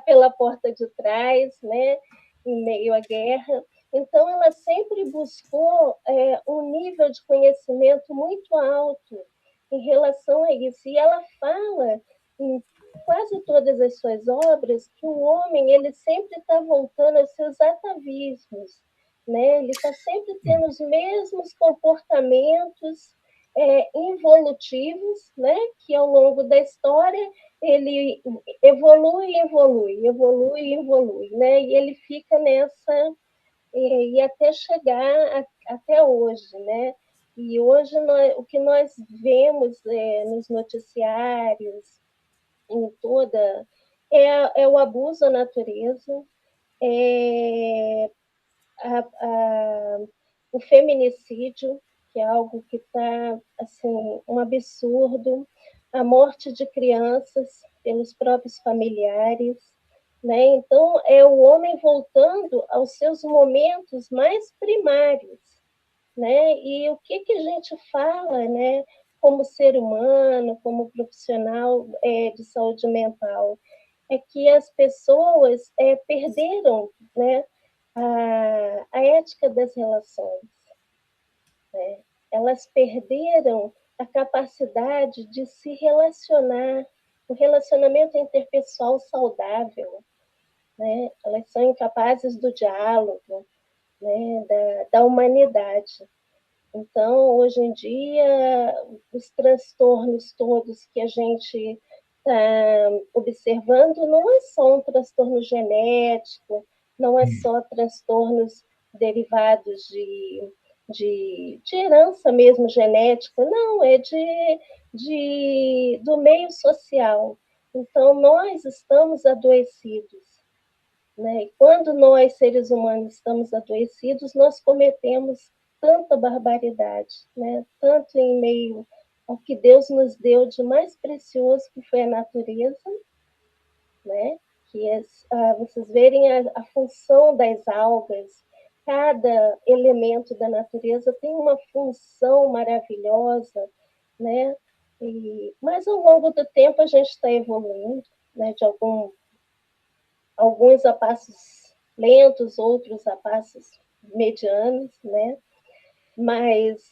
pela porta de trás, né? Em meio à guerra. Então, ela sempre buscou um nível de conhecimento muito alto em relação a isso. E ela fala em quase todas as suas obras que o homem ele sempre está voltando aos seus atavismos, né? Ele está sempre tendo os mesmos comportamentos involutivos, né? Que ao longo da história ele evolui, né? E ele fica nessa e até chegar até hoje, né? E hoje o que nós vemos nos noticiários, em toda, o abuso à natureza, o feminicídio, que é algo que está assim, um absurdo, a morte de crianças pelos próprios familiares, né? Então, é o homem voltando aos seus momentos mais primários, né? E o que a gente fala, né? Como ser humano, como profissional de saúde mental, é que as pessoas perderam, né? A ética das relações, né? Elas perderam a capacidade de se relacionar, o relacionamento interpessoal saudável, né? Elas são incapazes do diálogo, né? da humanidade. Então, hoje em dia, os transtornos todos que a gente está observando não é só um transtorno genético, não é só transtornos derivados de herança mesmo genética, não, é do meio social. Então, nós estamos adoecidos, né? E quando nós, seres humanos, estamos adoecidos, nós cometemos tanta barbaridade, né? Tanto em meio ao que Deus nos deu de mais precioso, que foi a natureza, né? Que vocês verem a função das algas, cada elemento da natureza tem uma função maravilhosa, né? Mas ao longo do tempo a gente está evoluindo, né? De alguns a passos lentos, outros a passos medianos, né? Mas,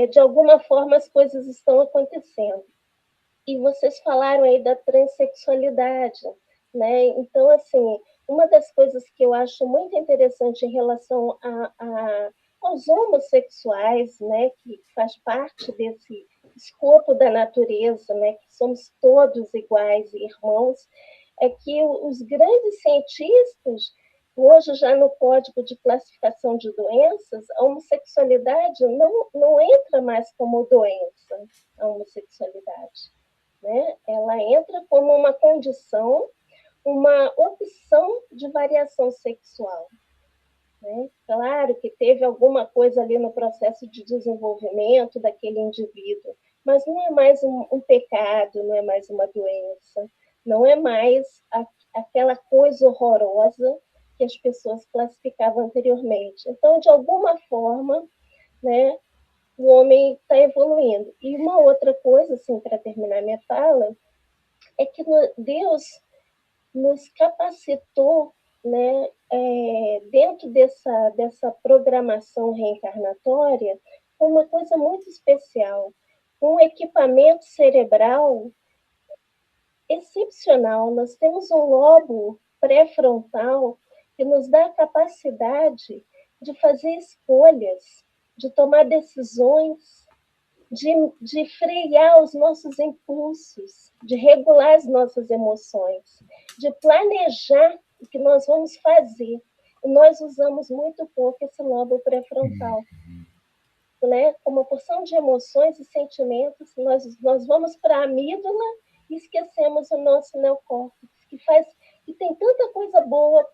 de alguma forma, as coisas estão acontecendo. E vocês falaram aí da transexualidade, né? Então, assim, uma das coisas que eu acho muito interessante em relação aos homossexuais, né, que faz parte desse escopo da natureza, né, que somos todos iguais e irmãos, é que os grandes cientistas, hoje já no Código de Classificação de Doenças, a homossexualidade não entra mais como doença, a homossexualidade, né? Ela entra como uma condição, uma opção de variação sexual, né? Claro que teve alguma coisa ali no processo de desenvolvimento daquele indivíduo, mas não é mais um pecado, não é mais uma doença, não é mais aquela coisa horrorosa que as pessoas classificavam anteriormente. Então, de alguma forma, né, o homem está evoluindo. E uma outra coisa, assim, para terminar minha fala, é que Deus nos capacitou, né, dentro dessa programação reencarnatória, uma coisa muito especial, um equipamento cerebral excepcional. Nós temos um lobo pré-frontal que nos dá a capacidade de fazer escolhas, de tomar decisões, de frear os nossos impulsos, de regular as nossas emoções, de planejar o que nós vamos fazer. E nós usamos muito pouco esse lobo pré-frontal. né, uma porção de emoções e sentimentos, nós vamos para a amígdala e esquecemos o nosso neocórtex, que tem tanta coisa boa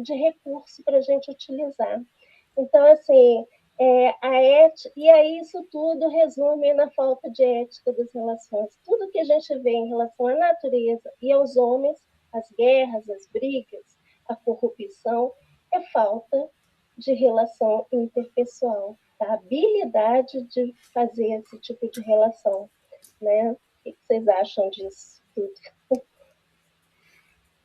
de recurso para a gente utilizar. Então, assim, e aí isso tudo resume na falta de ética das relações. Tudo que a gente vê em relação à natureza e aos homens, as guerras, as brigas, a corrupção, é falta de relação interpessoal, a habilidade de fazer esse tipo de relação, né? O que vocês acham disso tudo?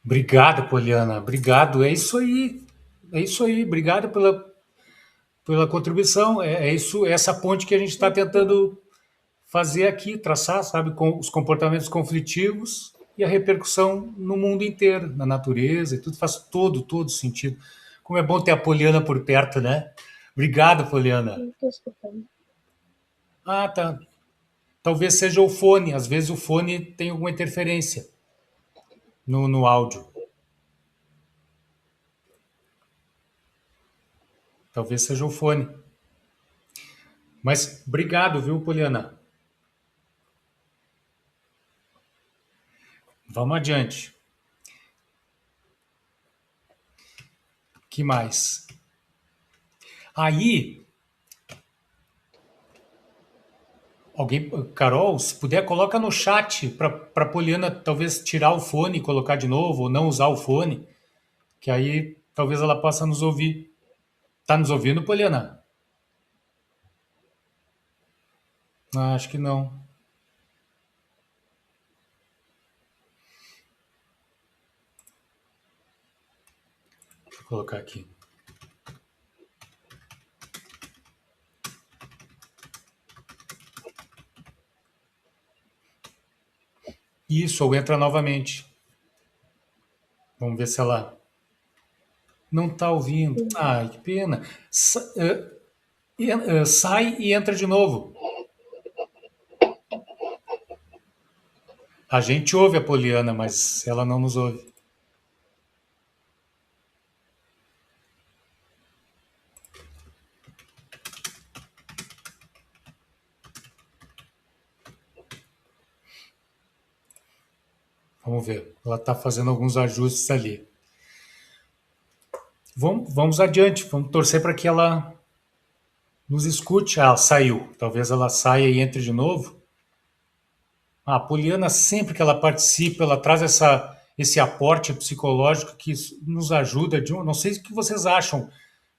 Obrigado, Poliana. Obrigado. É isso aí. É isso aí. Obrigado pela contribuição. É isso, é essa ponte que a gente está tentando fazer aqui, traçar, sabe, com os comportamentos conflitivos e a repercussão no mundo inteiro, na natureza e tudo. Faz todo sentido. Como é bom ter a Poliana por perto, né? Obrigado, Poliana. Estou escutando. Ah, tá. Talvez seja o fone. Às vezes o fone tem alguma interferência no áudio. Talvez seja o fone. Mas obrigado, viu, Poliana? Vamos adiante. Que mais? Aí, alguém, Carol, se puder, coloca no chat para Poliana talvez tirar o fone e colocar de novo, ou não usar o fone, que aí talvez ela possa nos ouvir. Tá nos ouvindo, Poliana? Ah, acho que não. Deixa eu colocar aqui. Isso, ou entra novamente. Vamos ver se ela não está ouvindo. Ai, que pena. Sai e entra de novo. A gente ouve a Poliana, mas ela não nos ouve. Vamos ver. Ela está fazendo alguns ajustes ali. Vamos adiante. Vamos torcer para que ela nos escute. Ah, ela saiu. Talvez ela saia e entre de novo. A Poliana, sempre que ela participa, ela traz esse aporte psicológico que nos ajuda. Não sei o que vocês acham,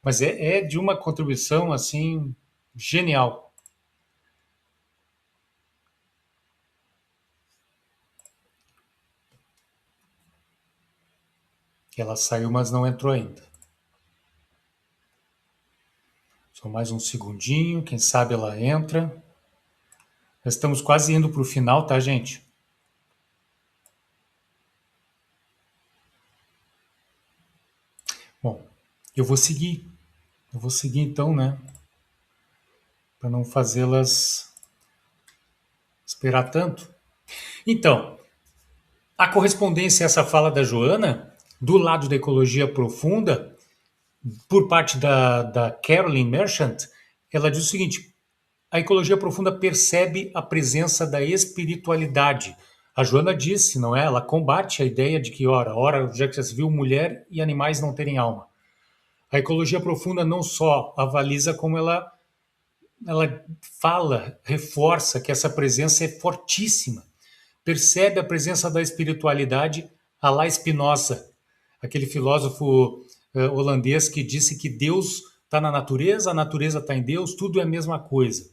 mas é de uma contribuição assim genial. Ela saiu, mas não entrou ainda. Só mais um segundinho, quem sabe ela entra. Nós estamos quase indo para o final, tá, gente? Bom, eu vou seguir. Eu vou seguir então, né? Para não fazê-las esperar tanto. Então, a correspondência a essa fala da Joana, do lado da ecologia profunda, por parte da Carolyn Merchant, ela diz o seguinte: a ecologia profunda percebe a presença da espiritualidade. A Joana disse, não é? Ela combate a ideia de que, ora, já que já se viu mulher e animais não terem alma. A ecologia profunda não só avaliza, como ela fala, reforça que essa presença é fortíssima. Percebe a presença da espiritualidade à la Spinoza, aquele filósofo holandês que disse que Deus está na natureza, a natureza está em Deus, tudo é a mesma coisa.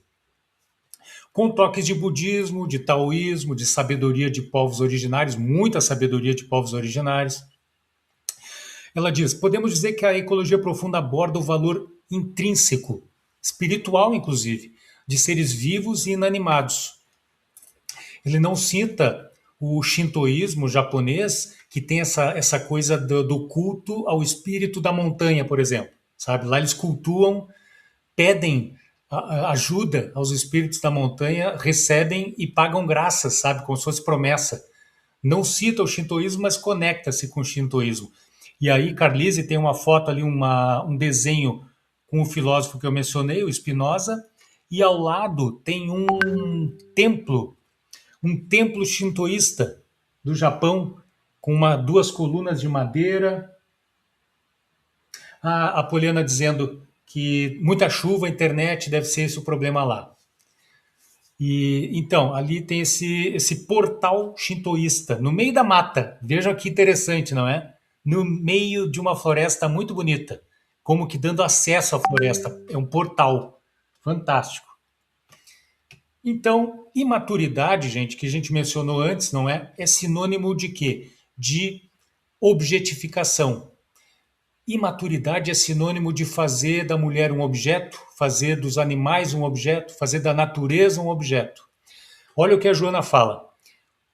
Com toques de budismo, de taoísmo, de sabedoria de povos originários, muita sabedoria de povos originários. Ela diz, podemos dizer que a ecologia profunda aborda o valor intrínseco, espiritual inclusive, de seres vivos e inanimados. Ele não cita o shintoísmo japonês, que tem essa coisa do culto ao espírito da montanha, por exemplo. Sabe? Lá eles cultuam, pedem ajuda aos espíritos da montanha, recebem e pagam graças, sabe? Como se fosse promessa. Não cita o shintoísmo, mas conecta-se com o shintoísmo. E aí Carlise tem uma foto ali, um desenho com o filósofo que eu mencionei, o Spinoza, e ao lado tem um templo shintoísta do Japão, com duas colunas de madeira. A Poliana dizendo que muita chuva, internet, deve ser esse o problema lá. E então, ali tem esse portal shintoísta, no meio da mata. Vejam que interessante, não é? No meio de uma floresta muito bonita, como que dando acesso à floresta. É um portal fantástico. Então, imaturidade, gente, que a gente mencionou antes, não é? É sinônimo de quê? De objetificação. Imaturidade é sinônimo de fazer da mulher um objeto, fazer dos animais um objeto, fazer da natureza um objeto. Olha o que a Joana fala.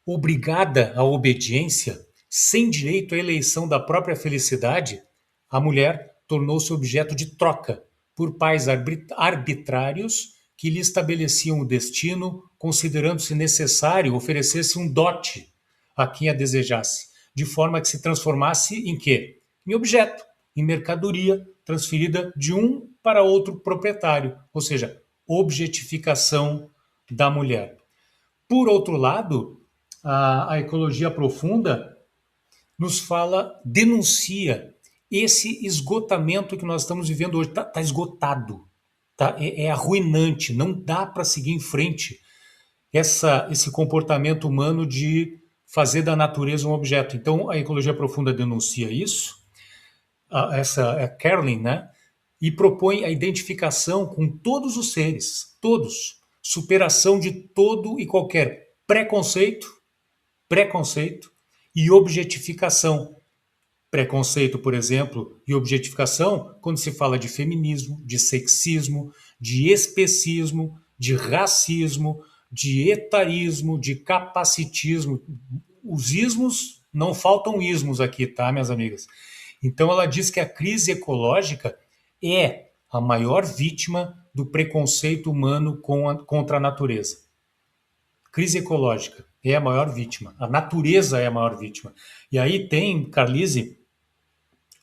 Obrigada à obediência, sem direito à eleição da própria felicidade, a mulher tornou-se objeto de troca por pais arbitrários que lhe estabeleciam o destino, considerando-se necessário oferecer-se um dote a quem a desejasse, de forma que se transformasse em quê? Em objeto, em mercadoria transferida de um para outro proprietário, ou seja, objetificação da mulher. Por outro lado, a ecologia profunda nos fala, denuncia esse esgotamento que nós estamos vivendo hoje. Está esgotado, tá? É arruinante, não dá para seguir em frente esse comportamento humano de fazer da natureza um objeto. Então, a ecologia profunda denuncia isso, essa é a Carolyn, né? E propõe a identificação com todos os seres, todos, superação de todo e qualquer preconceito e objetificação. Preconceito, por exemplo, e objetificação, quando se fala de feminismo, de sexismo, de especismo, de racismo, de etarismo, de capacitismo. Os ismos, não faltam ismos aqui, tá, minhas amigas? Então ela diz que a crise ecológica é a maior vítima do preconceito humano contra a natureza. Crise ecológica é a maior vítima. A natureza é a maior vítima. E aí tem, Carlise,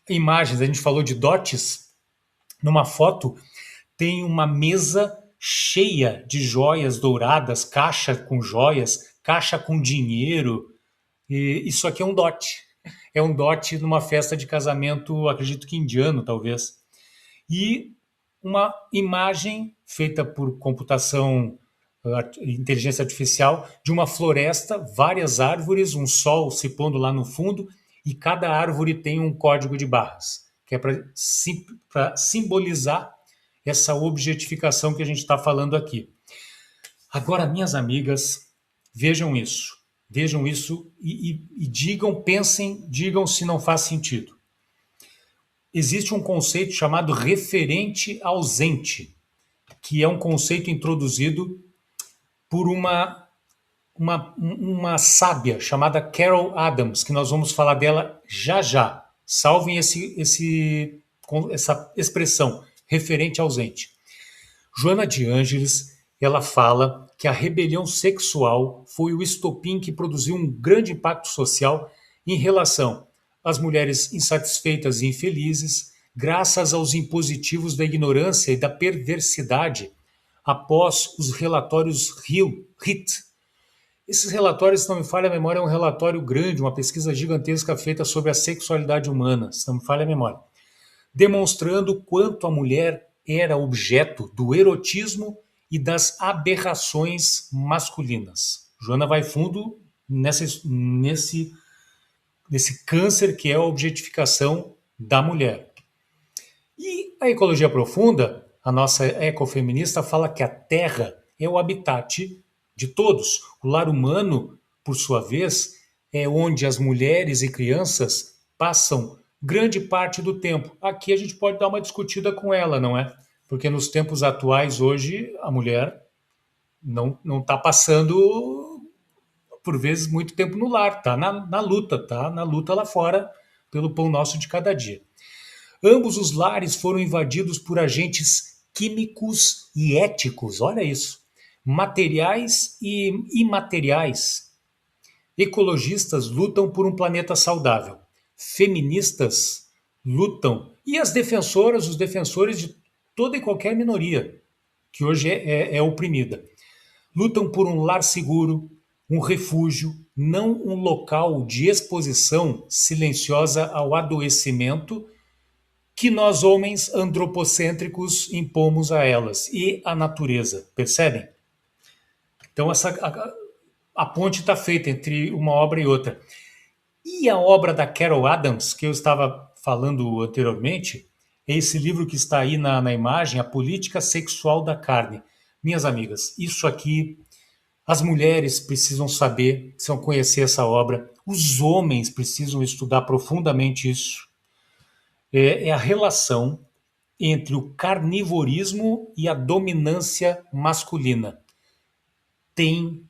imagens. A gente falou de dotes. Numa foto tem uma mesa cheia de joias douradas, caixa com joias, caixa com dinheiro. E isso aqui é um dote. É um dote numa festa de casamento, acredito que indiano, talvez. E uma imagem feita por computação, inteligência artificial, de uma floresta, várias árvores, um sol se pondo lá no fundo, e cada árvore tem um código de barras, que é para simbolizar essa objetificação que a gente está falando aqui. Agora, minhas amigas, vejam isso e digam, pensem, digam se não faz sentido. Existe um conceito chamado referente ausente, que é um conceito introduzido por uma sábia chamada Carol Adams, que nós vamos falar dela já já. Salvem essa expressão, referente ausente. Joana de Ângeles, ela fala que a rebelião sexual foi o estopim que produziu um grande impacto social em relação às mulheres insatisfeitas e infelizes, graças aos impositivos da ignorância e da perversidade após os relatórios HIT. Esses relatórios, se não me falha a memória, é um relatório grande, uma pesquisa gigantesca feita sobre a sexualidade humana, se não me falha a memória, demonstrando quanto a mulher era objeto do erotismo e das aberrações masculinas. Joana vai fundo nesse câncer que é a objetificação da mulher. E a ecologia profunda, a nossa ecofeminista, fala que a Terra é o habitat de todos. O lar humano, por sua vez, é onde as mulheres e crianças passam grande parte do tempo. Aqui a gente pode dar uma discutida com ela, não é? Porque nos tempos atuais, hoje, a mulher não está passando, por vezes, muito tempo no lar. Está na luta lá fora pelo pão nosso de cada dia. Ambos os lares foram invadidos por agentes químicos e éticos, olha isso, materiais e imateriais. Ecologistas lutam por um planeta saudável. Feministas lutam, e as defensoras, os defensores de toda e qualquer minoria, que hoje é oprimida. Lutam por um lar seguro, um refúgio, não um local de exposição silenciosa ao adoecimento que nós, homens antropocêntricos, impomos a elas e à natureza, percebem? Então, a ponte está feita entre uma obra e outra. E a obra da Carol Adams, que eu estava falando anteriormente, é esse livro que está aí na imagem, A Política Sexual da Carne. Minhas amigas, isso aqui, as mulheres precisam saber, precisam conhecer essa obra, os homens precisam estudar profundamente isso. É a relação entre o carnivorismo e a dominância masculina. Tem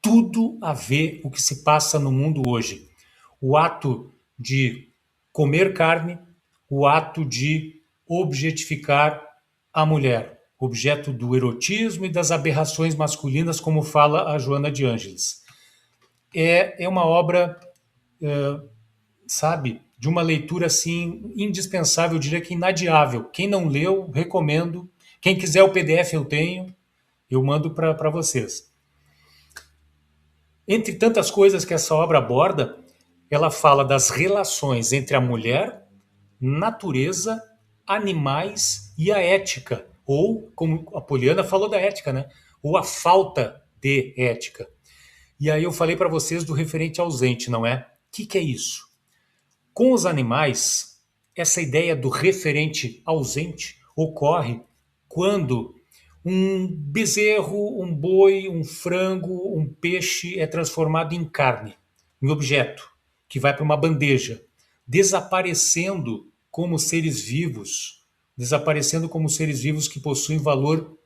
tudo a ver o que se passa no mundo hoje. O ato de comer carne, o ato de objetificar a mulher, objeto do erotismo e das aberrações masculinas, como fala a Joana de Ângeles. É uma obra, sabe, de uma leitura assim indispensável, eu diria que inadiável. Quem não leu, recomendo. Quem quiser o PDF eu tenho, eu mando para vocês. Entre tantas coisas que essa obra aborda, ela fala das relações entre a mulher, natureza, animais e a ética. Ou, como a Poliana falou da ética, né? Ou a falta de ética. E aí eu falei para vocês do referente ausente, não é? O que é isso? Com os animais, essa ideia do referente ausente ocorre quando um bezerro, um boi, um frango, um peixe é transformado em carne, em objeto, que vai para uma bandeja, desaparecendo como seres vivos, que possuem valor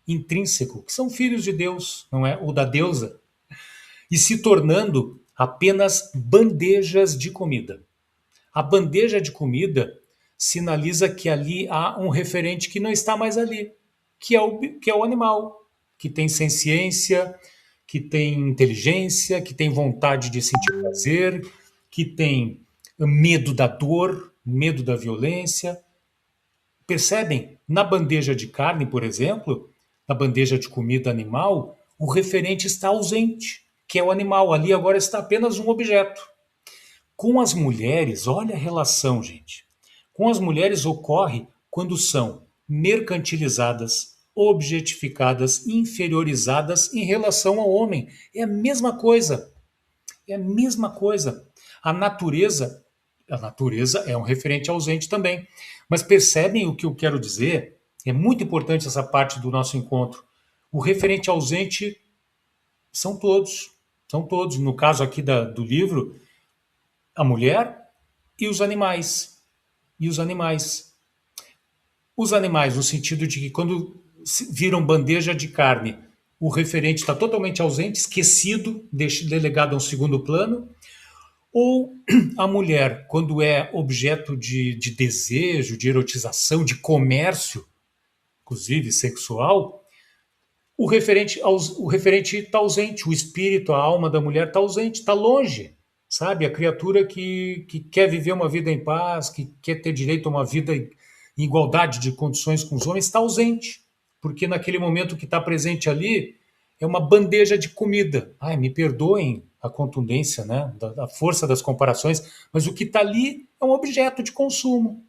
intrínseco, que são filhos de Deus, não é? Ou da deusa, e se tornando apenas bandejas de comida. A bandeja de comida sinaliza que ali há um referente que não está mais ali, que é o animal, que tem senciência, que tem inteligência, que tem vontade de sentir prazer, que tem medo da dor, medo da violência. Percebem? Na bandeja de carne, por exemplo, na bandeja de comida animal, o referente está ausente, que é o animal. Ali agora está apenas um objeto. Com as mulheres, olha a relação, gente. Com as mulheres ocorre quando são mercantilizadas, objetificadas, inferiorizadas em relação ao homem. É a mesma coisa. É a mesma coisa. A natureza é um referente ausente também. Mas percebem o que eu quero dizer? É muito importante essa parte do nosso encontro. O referente ausente são todos. São todos. No caso aqui do livro, a mulher e os animais. E os animais. Os animais, no sentido de que quando viram bandeja de carne, o referente está totalmente ausente, esquecido, delegado a um segundo plano. Ou a mulher, quando é objeto de desejo, de erotização, de comércio, inclusive sexual, o referente está ausente, o espírito, a alma da mulher está ausente, está longe. Sabe, a criatura que quer viver uma vida em paz, que quer ter direito a uma vida em igualdade de condições com os homens, está ausente. Porque naquele momento que está presente ali, é uma bandeja de comida. Ai, me perdoem a contundência, né, da força das comparações, mas o que está ali é um objeto de consumo.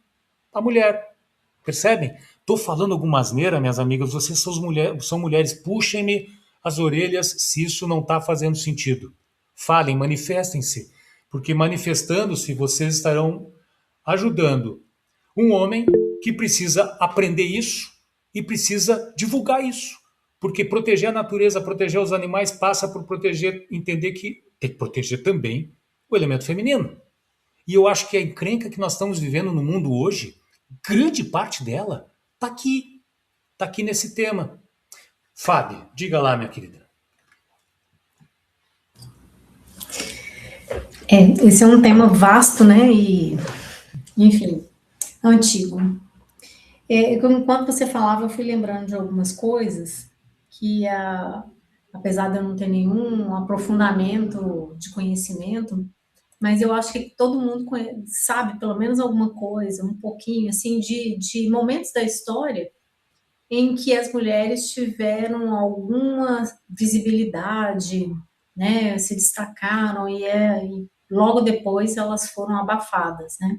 A mulher. Percebem? Estou falando alguma asneira, minhas amigas, vocês são mulheres, puxem-me as orelhas se isso não está fazendo sentido. Falem, manifestem-se, porque manifestando-se vocês estarão ajudando um homem que precisa aprender isso e precisa divulgar isso. Porque proteger a natureza, proteger os animais passa por entender que tem que proteger também o elemento feminino. E eu acho que a encrenca que nós estamos vivendo no mundo hoje, grande parte dela está aqui nesse tema. Fábio, diga lá, minha querida. Esse é um tema vasto, né, e, enfim, antigo. Enquanto você falava, eu fui lembrando de algumas coisas que, apesar de eu não ter nenhum aprofundamento de conhecimento, mas eu acho que todo mundo sabe pelo menos alguma coisa, um pouquinho, assim, de momentos da história em que as mulheres tiveram alguma visibilidade, né, se destacaram e logo depois elas foram abafadas, né?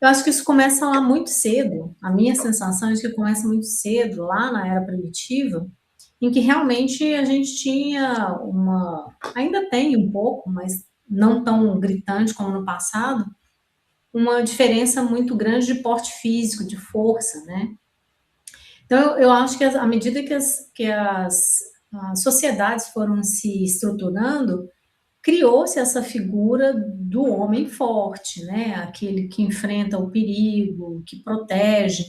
Eu acho que isso começa lá muito cedo. A minha sensação é de que começa muito cedo, lá na era primitiva, em que realmente a gente tinha ainda tem um pouco, mas não tão gritante como no passado, uma diferença muito grande de porte físico, de força, né? Então, eu acho que à medida que as sociedades foram se estruturando, criou-se essa figura do homem forte, né? Aquele que enfrenta o perigo, que protege.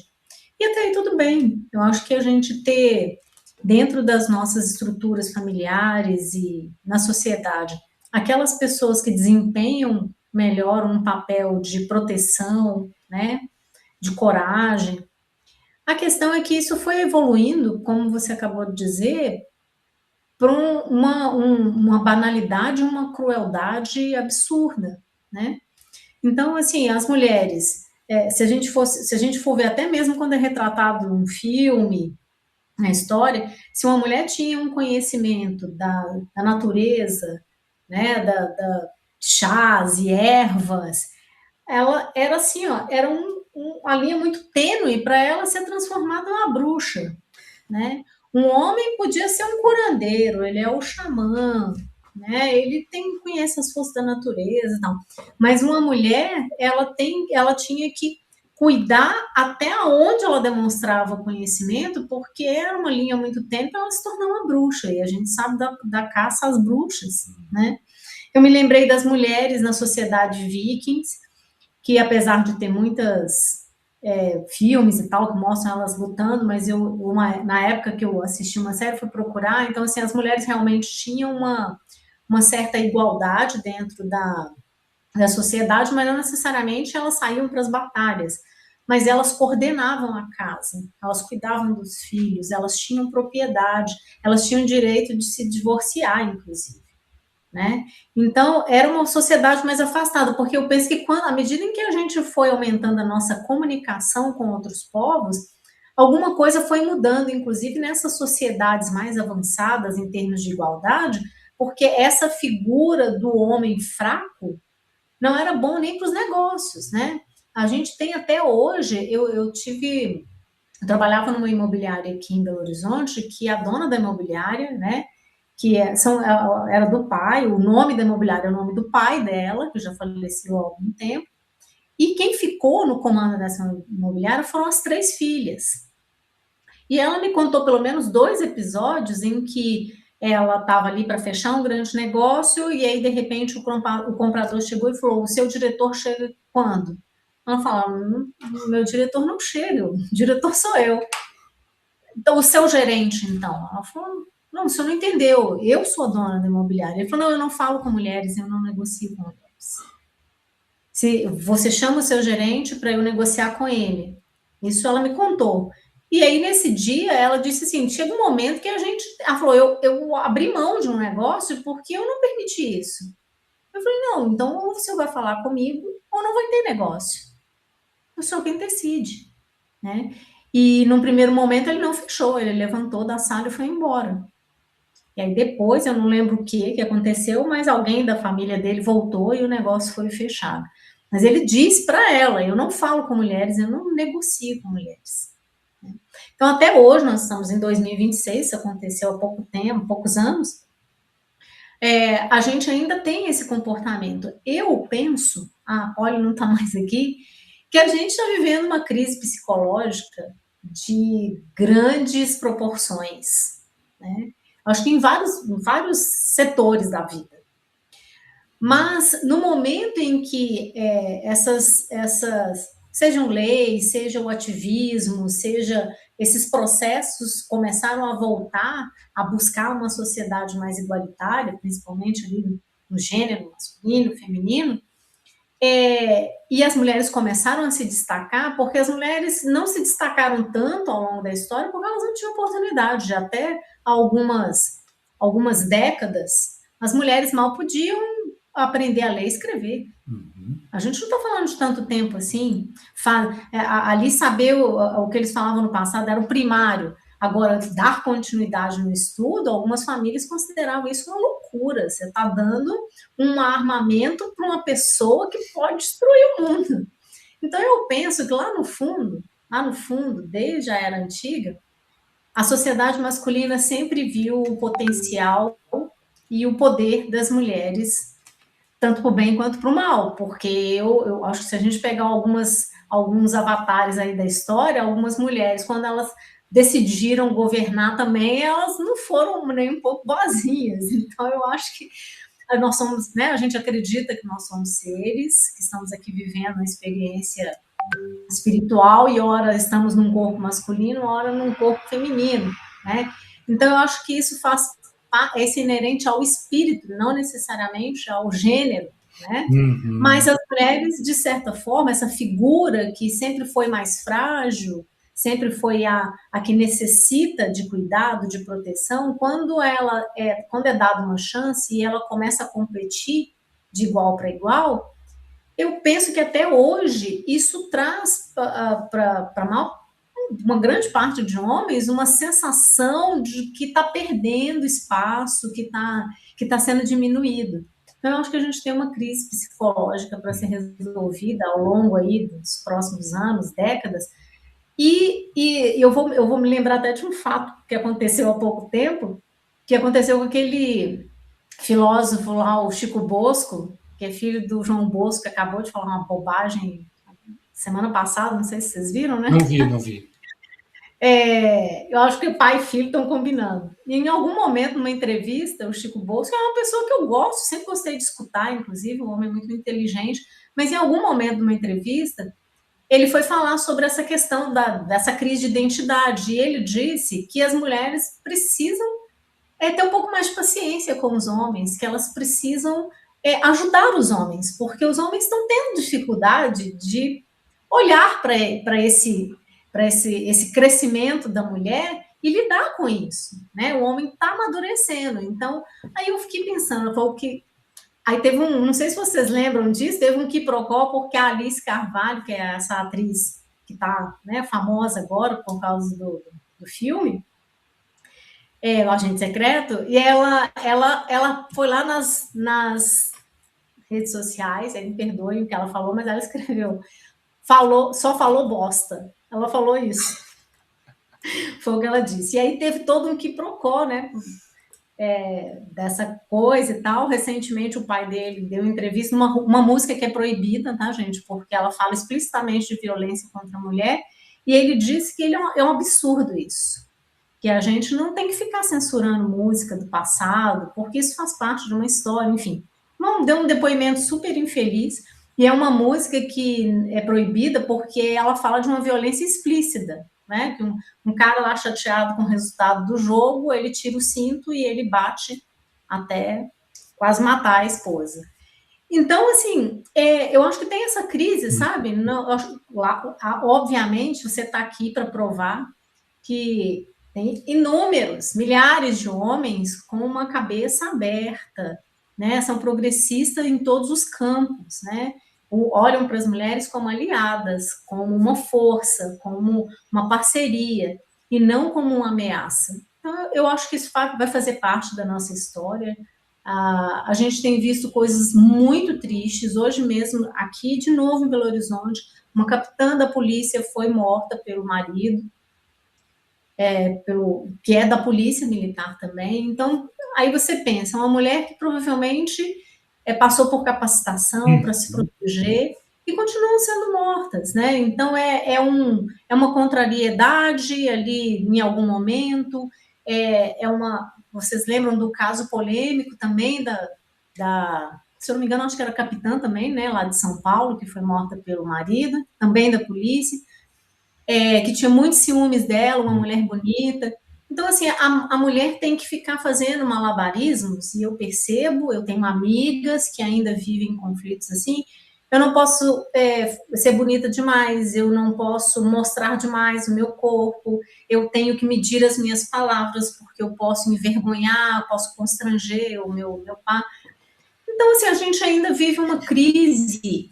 E até aí tudo bem. Eu acho que a gente ter, dentro das nossas estruturas familiares e na sociedade, aquelas pessoas que desempenham melhor um papel de proteção, né? De coragem. A questão é que isso foi evoluindo, como você acabou de dizer, para uma banalidade, uma crueldade absurda, né? Então, assim, as mulheres, se a gente for ver até mesmo quando é retratado num filme, na história, se uma mulher tinha um conhecimento da natureza, né, da chás e ervas, ela era assim, ó, era uma linha muito tênue para ela ser transformada em uma bruxa, né? Um homem podia ser um curandeiro, ele é o xamã, né? Ele conhece as forças da natureza, e tal. Mas uma mulher, ela tinha que cuidar até onde ela demonstrava conhecimento, porque era uma linha muito tênue para ela se tornar uma bruxa. E a gente sabe da caça às bruxas, né? Eu me lembrei das mulheres na sociedade vikings, que apesar de ter muitas filmes e tal que mostram elas lutando, mas na época que eu assisti uma série fui procurar, então assim, as mulheres realmente tinham uma certa igualdade dentro da sociedade, mas não necessariamente elas saíam para as batalhas, mas elas coordenavam a casa, elas cuidavam dos filhos, elas tinham propriedade, elas tinham direito de se divorciar, inclusive. Né? Então, era uma sociedade mais afastada, porque eu penso que à medida em que a gente foi aumentando a nossa comunicação com outros povos, alguma coisa foi mudando, inclusive nessas sociedades mais avançadas em termos de igualdade, porque essa figura do homem fraco não era bom nem para os negócios, né? A gente tem até hoje, eu trabalhava numa imobiliária aqui em Belo Horizonte, que a dona da imobiliária, né, era do pai, o nome da imobiliária é o nome do pai dela, que já faleceu há algum tempo, e quem ficou no comando dessa imobiliária foram as 3 filhas. E ela me contou pelo menos 2 episódios em que ela estava ali para fechar um grande negócio, e aí, de repente, o comprador chegou e falou: o seu diretor chega quando? Ela falava: o meu diretor não chega, o diretor sou eu. Então, o seu gerente, então? Ela falou: não, você não entendeu, eu sou a dona da imobiliária. Ele falou: não, eu não falo com mulheres, eu não negocio com mulheres. Se você chama o seu gerente para eu negociar com ele. Isso ela me contou. E aí, nesse dia, ela disse assim, chega um momento que ela falou, eu abri mão de um negócio porque eu não permiti isso. Eu falei: não, então ou você vai falar comigo ou não vai ter negócio. Eu sou quem decide, né? E num primeiro momento ele não fechou, ele levantou da sala e foi embora. E aí depois, eu não lembro o que aconteceu, mas alguém da família dele voltou e o negócio foi fechado. Mas ele disse para ela: eu não falo com mulheres, eu não negocio com mulheres. Então, até hoje, nós estamos em 2026, isso aconteceu há pouco tempo, poucos anos, a gente ainda tem esse comportamento. Eu penso, a Polly não está mais aqui, que a gente está vivendo uma crise psicológica de grandes proporções, né? Acho que em vários setores da vida. Mas no momento em que essas sejam leis, seja o ativismo, seja esses processos começaram a voltar a buscar uma sociedade mais igualitária, principalmente ali no gênero masculino, feminino, e as mulheres começaram a se destacar, porque as mulheres não se destacaram tanto ao longo da história, porque elas não tinham oportunidade. Já até algumas décadas, as mulheres mal podiam aprender a ler e escrever. Uhum. A gente não está falando de tanto tempo assim. Ali saber o que eles falavam no passado era o primário. Agora, dar continuidade no estudo, algumas famílias consideravam isso uma loucura. Você está dando um armamento para uma pessoa que pode destruir o mundo. Então, eu penso que lá no fundo, desde a era antiga, a sociedade masculina sempre viu o potencial e o poder das mulheres, tanto para o bem quanto para o mal, porque eu acho que se a gente pegar alguns avatares aí da história, algumas mulheres, quando elas decidiram governar também, elas não foram nem um pouco boazinhas. Então, eu acho que nós somos, né, a gente acredita que nós somos seres que estamos aqui vivendo uma experiência espiritual e ora estamos num corpo masculino, ora num corpo feminino, né? Então, eu acho que isso é inerente ao espírito, não necessariamente ao gênero, né? Uhum. Mas as mulheres, de certa forma, essa figura que sempre foi mais frágil, sempre foi a que necessita de cuidado, de proteção, quando é dada uma chance e ela começa a competir de igual para igual, eu penso que até hoje isso traz para uma grande parte de homens uma sensação de que está perdendo espaço, que tá sendo diminuído. Então, eu acho que a gente tem uma crise psicológica para ser resolvida ao longo aí dos próximos anos, décadas, e eu vou me lembrar até de um fato que aconteceu há pouco tempo, que aconteceu com aquele filósofo lá, o Chico Bosco, que é filho do João Bosco, que acabou de falar uma bobagem semana passada, não sei se vocês viram, né? Não vi. Eu acho que o pai e filho estão combinando. E em algum momento, numa entrevista, o Chico Bosco é uma pessoa que eu gosto, sempre gostei de escutar, inclusive, um homem muito inteligente, mas em algum momento, numa entrevista, ele foi falar sobre essa questão dessa crise de identidade, e ele disse que as mulheres precisam ter um pouco mais de paciência com os homens, que elas precisam ajudar os homens, porque os homens estão tendo dificuldade de olhar para esse crescimento da mulher e lidar com isso, né? O homem está amadurecendo. Então, aí eu fiquei pensando, aí teve não sei se vocês lembram disso, teve um quiprocó porque a Alice Carvalho, que é essa atriz que está, né, famosa agora por causa do filme, o Agente Secreto, e ela foi lá nas redes sociais, me perdoem o que ela falou, mas ela escreveu, só falou bosta. Ela falou isso. Foi o que ela disse. E aí teve todo um quiprocó, né? Dessa coisa e tal. Recentemente o pai dele deu entrevista, uma música que é proibida, tá, gente? Porque ela fala explicitamente de violência contra a mulher, e ele disse que é um absurdo isso. Que a gente não tem que ficar censurando música do passado, porque isso faz parte de uma história, enfim. Deu um depoimento super infeliz, e é uma música que é proibida porque ela fala de uma violência explícita, né? Que um cara lá chateado com o resultado do jogo, ele tira o cinto e ele bate até quase matar a esposa. Então, assim, eu acho que tem essa crise, sabe? Não, obviamente, você está aqui para provar que tem inúmeros, milhares de homens com uma cabeça aberta, né? São progressistas em todos os campos, né? Olham para as mulheres como aliadas, como uma força, como uma parceria, e não como uma ameaça. Então, eu acho que isso vai fazer parte da nossa história. A gente tem visto coisas muito tristes. Hoje mesmo, aqui de novo em Belo Horizonte, uma capitã da polícia foi morta pelo marido, que é da polícia militar também. Então, aí você pensa, uma mulher que provavelmente passou por capacitação para se proteger e continuam sendo mortas, né? Então, é uma contrariedade ali em algum momento, vocês lembram do caso polêmico também se eu não me engano, acho que era a capitã também, né, lá de São Paulo, que foi morta pelo marido, também da polícia, que tinha muitos ciúmes dela, uma mulher bonita. Então, assim, a mulher tem que ficar fazendo malabarismos, e eu percebo, eu tenho amigas que ainda vivem conflitos assim. Eu não posso ser bonita demais, eu não posso mostrar demais o meu corpo, eu tenho que medir as minhas palavras, porque eu posso envergonhar, posso constranger o meu pai. Então, Então, assim, a gente ainda vive uma crise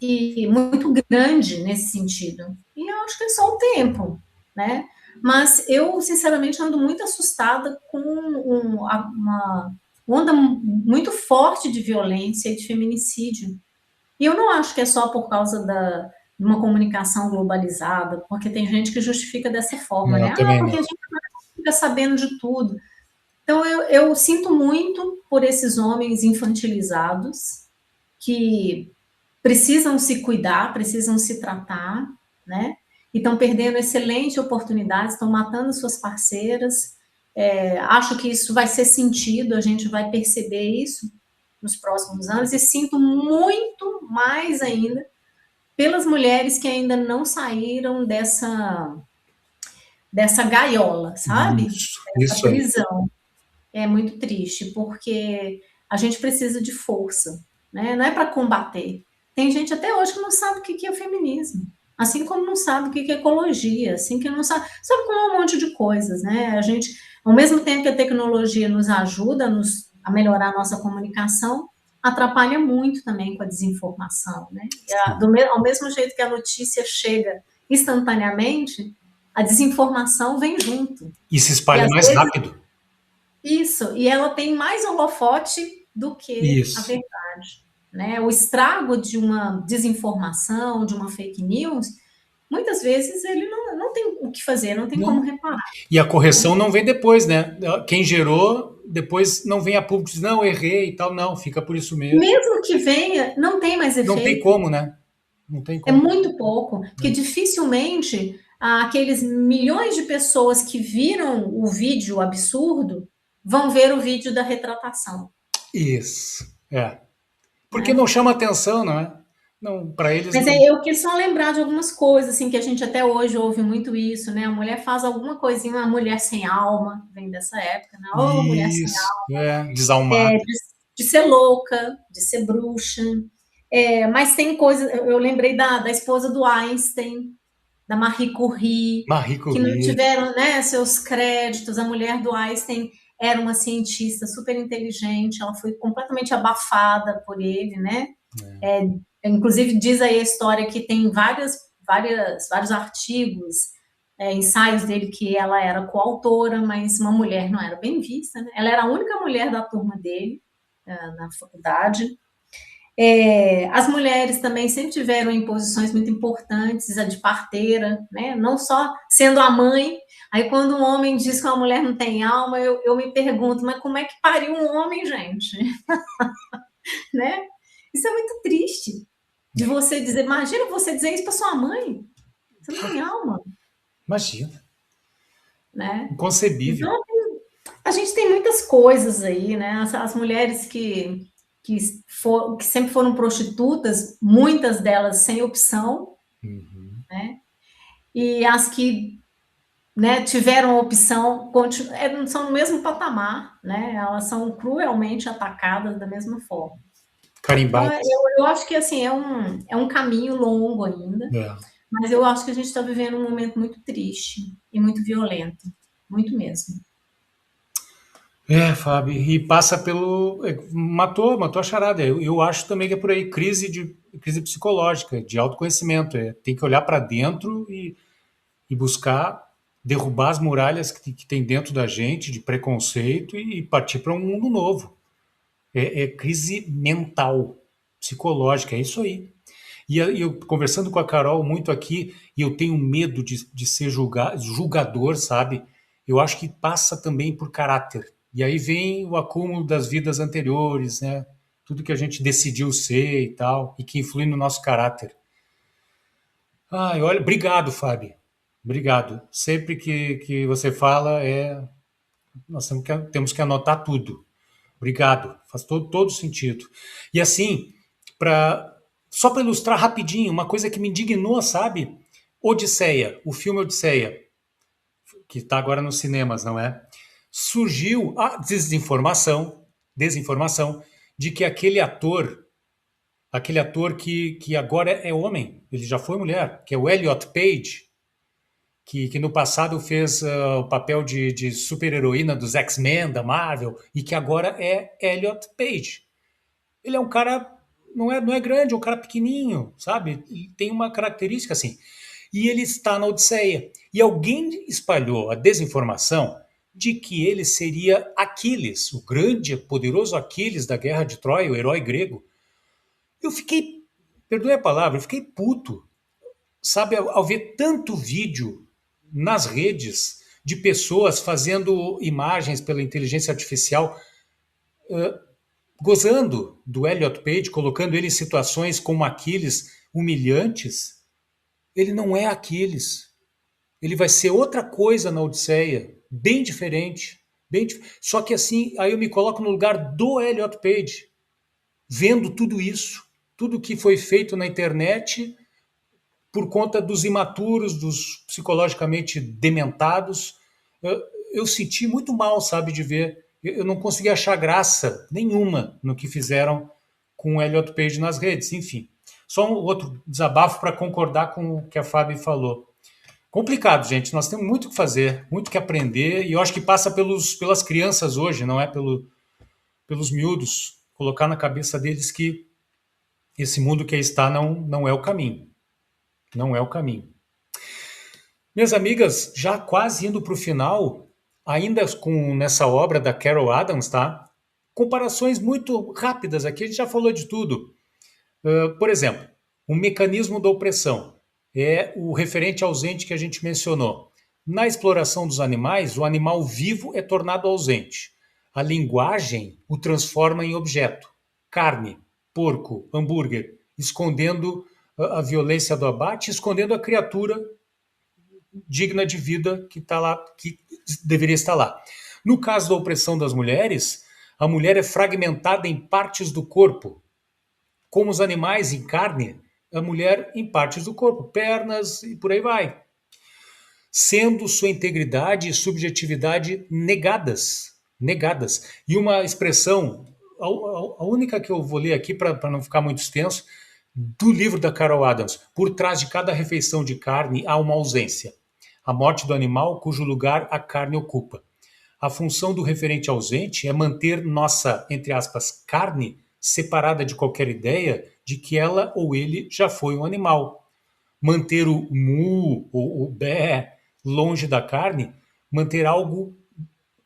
muito grande nesse sentido. E eu acho que é só o tempo, né? Mas eu, sinceramente, ando muito assustada com uma onda muito forte de violência e de feminicídio. E eu não acho que é só por causa de uma comunicação globalizada, porque tem gente que justifica dessa forma, Não, né? também Porque não. a gente fica sabendo de tudo. Então, eu sinto muito por esses homens infantilizados que precisam se cuidar, precisam se tratar, né? E estão perdendo excelentes oportunidades, estão matando suas parceiras. Acho que isso vai ser sentido, a gente vai perceber isso nos próximos anos, e sinto muito mais ainda pelas mulheres que ainda não saíram dessa gaiola, sabe? Dessa Isso aí. prisão. É muito triste, porque a gente precisa de força, né? Não é para combater. Tem gente até hoje que não sabe o que é o feminismo, assim como não sabe o que é ecologia, assim que não sabe como um monte de coisas, né? A gente, ao mesmo tempo que a tecnologia nos ajuda a melhorar a nossa comunicação, atrapalha muito também com a desinformação, né? Ao mesmo jeito que a notícia chega instantaneamente, a desinformação vem junto. E se E espalha às mais vezes rápido. isso, e ela tem mais holofote do que a Isso. verdade, né? O estrago de uma desinformação, de uma fake news, muitas vezes ele não tem o que fazer, não tem como Não. reparar. E a correção não vem depois, né? Quem gerou, depois não vem a público e diz, não, errei e tal. Não, fica por isso mesmo. Mesmo que venha, não tem mais Não tem efeito. como, né? Não tem É como. muito pouco, porque dificilmente aqueles milhões de pessoas que viram o vídeo absurdo vão ver o vídeo da retratação. Isso. Porque Né? não chama atenção, não é? Não, para eles Mas não. eu quis só lembrar de algumas coisas, assim, que a gente até hoje ouve muito isso, né? A mulher faz alguma coisinha, uma mulher sem alma, vem dessa época, né? Ô, mulher sem Isso. alma, Desalmado. de ser louca, de ser bruxa. Mas tem coisa, eu lembrei da esposa do Einstein, da Marie Curie, Marie que não Curie. tiveram, né, seus créditos. A mulher do Einstein era uma cientista super inteligente, ela foi completamente abafada por ele, né? Inclusive diz aí a história que tem vários artigos, ensaios dele que ela era coautora, mas uma mulher não era bem vista, né? Ela era a única mulher da turma dele na faculdade. As mulheres também sempre tiveram em posições muito importantes, a de parteira, né? Não só sendo a mãe. Aí quando um homem diz que uma mulher não tem alma, eu me pergunto, mas como é que pariu um homem, gente? Né? Isso é muito triste. De você dizer, imagina você dizer isso para sua mãe. Você não tem alma, Imagina. né? Inconcebível. Então, a gente tem muitas coisas aí, né? As mulheres que sempre foram prostitutas, muitas delas sem opção, né? E as que, né, tiveram opção, são no mesmo patamar, né? Elas são cruelmente atacadas da mesma forma. Então, Carimbadas. eu acho que assim é um caminho longo ainda, mas eu acho que a gente está vivendo um momento muito triste e muito violento, muito mesmo. Fábio, e passa pelo. Matou a charada. Eu acho também que é por aí crise psicológica, de autoconhecimento. Tem que olhar para dentro e buscar derrubar as muralhas que tem dentro da gente, de preconceito, e partir para um mundo novo. É crise mental, psicológica, é isso aí. E eu conversando com a Carol muito aqui, e eu tenho medo de ser julgador, sabe? Eu acho que passa também por caráter. E aí vem o acúmulo das vidas anteriores, né? Tudo que a gente decidiu ser e tal, e que influi no nosso caráter. Olha, obrigado, Fábio. Obrigado. Sempre que você fala, nós temos que anotar tudo. Obrigado. Faz todo sentido. E assim, só para ilustrar rapidinho, uma coisa que me indignou, sabe? Odisseia, o filme Odisseia, que está agora nos cinemas, não é? Surgiu a desinformação de que aquele ator que agora é homem, ele já foi mulher, que é o Elliot Page, que no passado fez o papel de super-heroína dos X-Men, da Marvel, e que agora é Elliot Page. Ele é um cara, não é grande, é um cara pequenininho, sabe? Ele tem uma característica assim. E ele está na Odisseia. E alguém espalhou a desinformação de que ele seria Aquiles, o grande, poderoso Aquiles da Guerra de Troia, o herói grego. Eu fiquei, perdoe a palavra, eu fiquei puto, sabe, ao ver tanto vídeo nas redes de pessoas fazendo imagens pela inteligência artificial, gozando do Elliot Page, colocando ele em situações como Aquiles humilhantes. Ele não é Aquiles. Ele vai ser outra coisa na Odisseia, bem diferente. Só que assim, aí eu me coloco no lugar do Elliot Page, vendo tudo isso, tudo que foi feito na internet por conta dos imaturos, dos psicologicamente dementados. Eu senti muito mal, sabe, de ver. Eu não consegui achar graça nenhuma no que fizeram com o Elliot Page nas redes. Enfim, só um outro desabafo para concordar com o que a Fábio falou. Complicado, gente. Nós temos muito o que fazer, muito o que aprender, e eu acho que passa pelas crianças hoje, não é pelos miúdos. Colocar na cabeça deles que esse mundo que aí está não é o caminho. Não é o caminho. Minhas amigas, já quase indo para o final, ainda nessa obra da Carol Adams, tá? Comparações muito rápidas aqui, a gente já falou de tudo. Por exemplo, o mecanismo da opressão é o referente ausente que a gente mencionou. Na exploração dos animais, o animal vivo é tornado ausente. A linguagem o transforma em objeto. Carne, porco, hambúrguer, escondendo a violência do abate, escondendo a criatura digna de vida que está lá, que deveria estar lá. No caso da opressão das mulheres, a mulher é fragmentada em partes do corpo. Como os animais em carne, a mulher em partes do corpo, pernas e por aí vai. Sendo sua integridade e subjetividade negadas. Negadas. E uma expressão, a única que eu vou ler aqui para não ficar muito extenso, do livro da Carol Adams: por trás de cada refeição de carne há uma ausência. A morte do animal cujo lugar a carne ocupa. A função do referente ausente é manter nossa, entre aspas, carne separada de qualquer ideia de que ela ou ele já foi um animal. Manter o mu ou o bé longe da carne, manter algo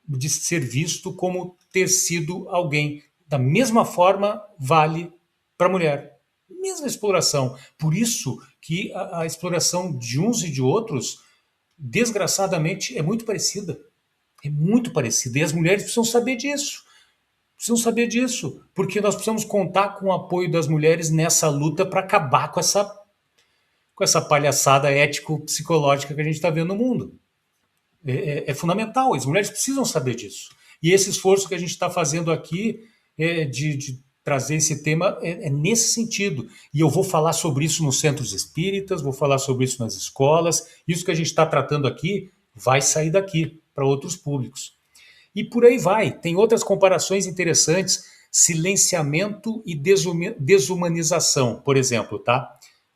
de ser visto como ter sido alguém. Da mesma forma, vale para a mulher. Mesma exploração. Por isso que a exploração de uns e de outros, desgraçadamente, é muito parecida. É muito parecida. E as mulheres precisam saber disso. Precisam saber disso. Porque nós precisamos contar com o apoio das mulheres nessa luta para acabar com essa palhaçada ético-psicológica que a gente está vendo no mundo. É fundamental. As mulheres precisam saber disso. E esse esforço que a gente está fazendo aqui de trazer esse tema é nesse sentido. E eu vou falar sobre isso nos centros espíritas, vou falar sobre isso nas escolas. Isso que a gente está tratando aqui vai sair daqui para outros públicos. E por aí vai. Tem outras comparações interessantes. Silenciamento e desumanização, por exemplo, tá?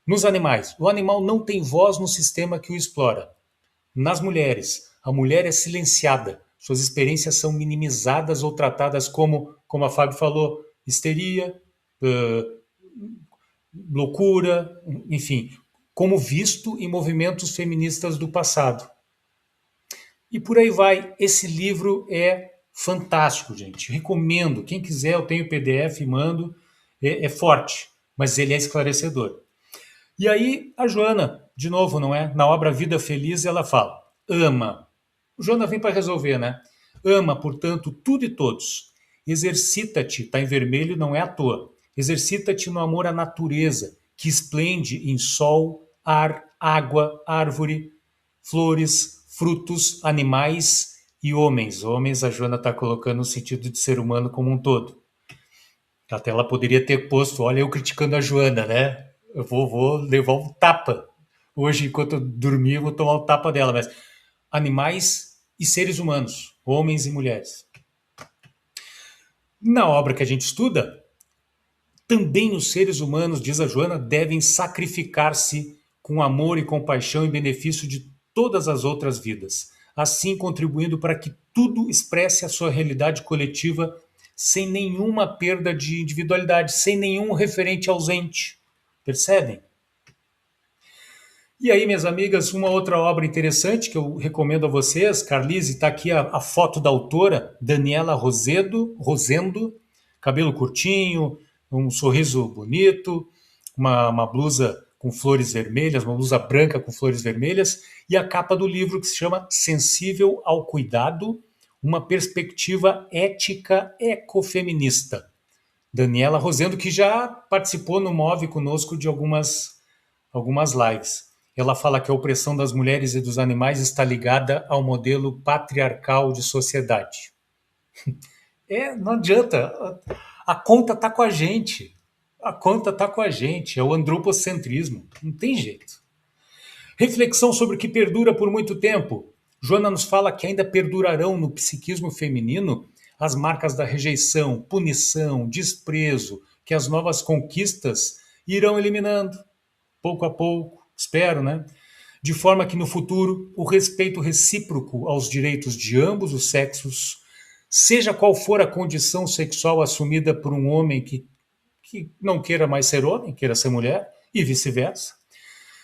Nos animais, o animal não tem voz no sistema que o explora. Nas mulheres, a mulher é silenciada. Suas experiências são minimizadas ou tratadas como a Fábio falou, histeria, loucura, enfim, como visto em movimentos feministas do passado. E por aí vai. Esse livro é fantástico, gente. Recomendo. Quem quiser, eu tenho PDF e mando. É forte, mas ele é esclarecedor. E aí, a Joana, de novo, não é? Na obra Vida Feliz, ela fala: ama. Joana vem para resolver, né? Ama, portanto, tudo e todos. Exercita-te, está em vermelho, não é à toa. Exercita-te no amor à natureza, que esplende em sol, ar, água, árvore, flores, frutos, animais e homens. Homens, a Joana está colocando no sentido de ser humano como um todo. Até ela poderia ter posto, olha, eu criticando a Joana, né? Eu vou levar um tapa. Hoje, enquanto eu dormir, eu vou tomar um tapa dela. Mas animais e seres humanos, homens e mulheres. Na obra que a gente estuda, também os seres humanos, diz a Joana, devem sacrificar-se com amor e compaixão em benefício de todas as outras vidas, assim contribuindo para que tudo expresse a sua realidade coletiva sem nenhuma perda de individualidade, sem nenhum referente ausente. Percebem? E aí, minhas amigas, uma outra obra interessante que eu recomendo a vocês, Carlise, está aqui a foto da autora, Daniela Rosendo, cabelo curtinho, um sorriso bonito, uma blusa com flores vermelhas, uma blusa branca com flores vermelhas, e a capa do livro que se chama Sensível ao Cuidado, uma perspectiva ética ecofeminista. Daniela Rosendo, que já participou no Move conosco de algumas lives. Ela fala que a opressão das mulheres e dos animais está ligada ao modelo patriarcal de sociedade. Não adianta. A conta está com a gente. A conta está com a gente. É o andropocentrismo. Não tem jeito. Reflexão sobre o que perdura por muito tempo. Joana nos fala que ainda perdurarão no psiquismo feminino as marcas da rejeição, punição, desprezo, que as novas conquistas irão eliminando, pouco a pouco, espero, né? De forma que no futuro o respeito recíproco aos direitos de ambos os sexos, seja qual for a condição sexual assumida por um homem que não queira mais ser homem, queira ser mulher, e vice-versa,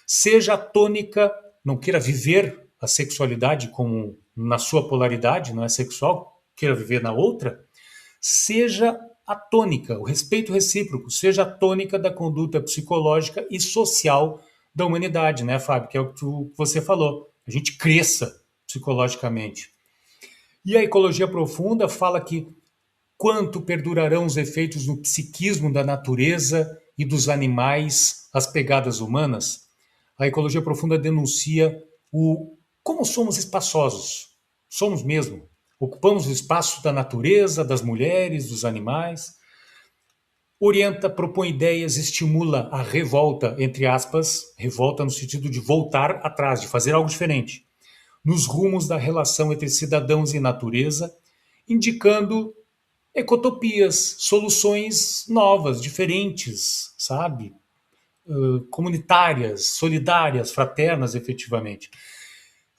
seja a tônica, não queira viver a sexualidade como na sua polaridade, não é sexual, queira viver na outra, seja a tônica, o respeito recíproco, seja a tônica da conduta psicológica e social da humanidade, né, Fábio? Que é o que você falou. A gente cresça psicologicamente. E a ecologia profunda fala que quanto perdurarão os efeitos no psiquismo da natureza e dos animais, as pegadas humanas? A ecologia profunda denuncia como somos espaçosos. Somos mesmo. Ocupamos o espaço da natureza, das mulheres, dos animais. Orienta, propõe ideias, estimula a revolta, entre aspas, revolta no sentido de voltar atrás, de fazer algo diferente, nos rumos da relação entre cidadãos e natureza, indicando ecotopias, soluções novas, diferentes, sabe? Comunitárias, solidárias, fraternas, efetivamente.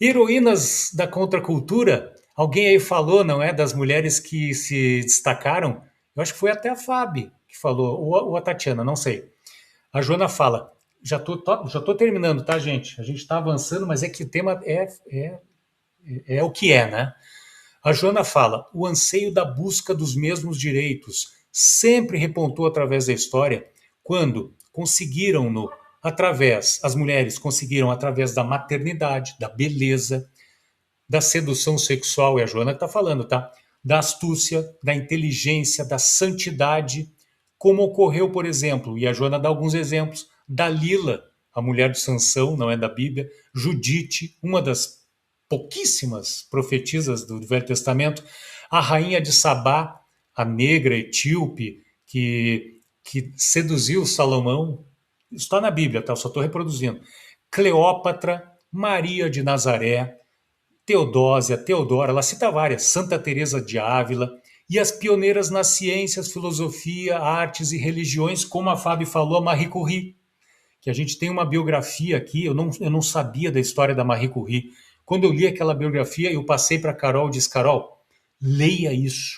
Heroínas da contracultura, alguém aí falou, não é, das mulheres que se destacaram, eu acho que foi até a Fábio que falou, ou a Tatiana, não sei. A Joana fala, já tô terminando, tá, gente? A gente está avançando, mas é que o tema é o que é, né? A Joana fala, o anseio da busca dos mesmos direitos sempre repontou através da história, quando as mulheres conseguiram através da maternidade, da beleza, da sedução sexual, e a Joana está falando, tá? Da astúcia, da inteligência, da santidade, como ocorreu, por exemplo, e a Joana dá alguns exemplos, Dalila, a mulher de Sansão, não é da Bíblia, Judite, uma das pouquíssimas profetisas do Velho Testamento, a rainha de Sabá, a negra etíope, que seduziu Salomão, isso está na Bíblia, tá? Eu só estou reproduzindo. Cleópatra, Maria de Nazaré, Teodósia, Teodora, ela cita várias, Santa Teresa de Ávila, e as pioneiras nas ciências, filosofia, artes e religiões, como a Fábio falou, a Marie Curie, que a gente tem uma biografia aqui, eu não sabia da história da Marie Curie. Quando eu li aquela biografia, eu passei para a Carol e disse, Carol, leia isso.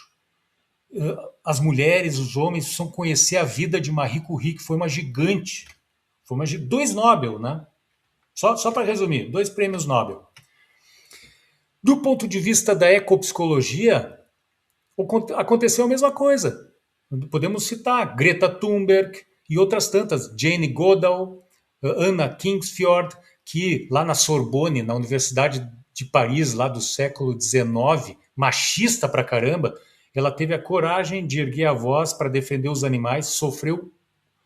As mulheres, os homens precisam conhecer a vida de Marie Curie, que foi uma gigante. Foi 2 Nobel, né? Só para resumir, 2 prêmios Nobel. Do ponto de vista da ecopsicologia, aconteceu a mesma coisa. Podemos citar Greta Thunberg e outras tantas, Jane Goodall, Anna Kingsford, que lá na Sorbonne, na Universidade de Paris, lá do século XIX, machista pra caramba, ela teve a coragem de erguer a voz para defender os animais, sofreu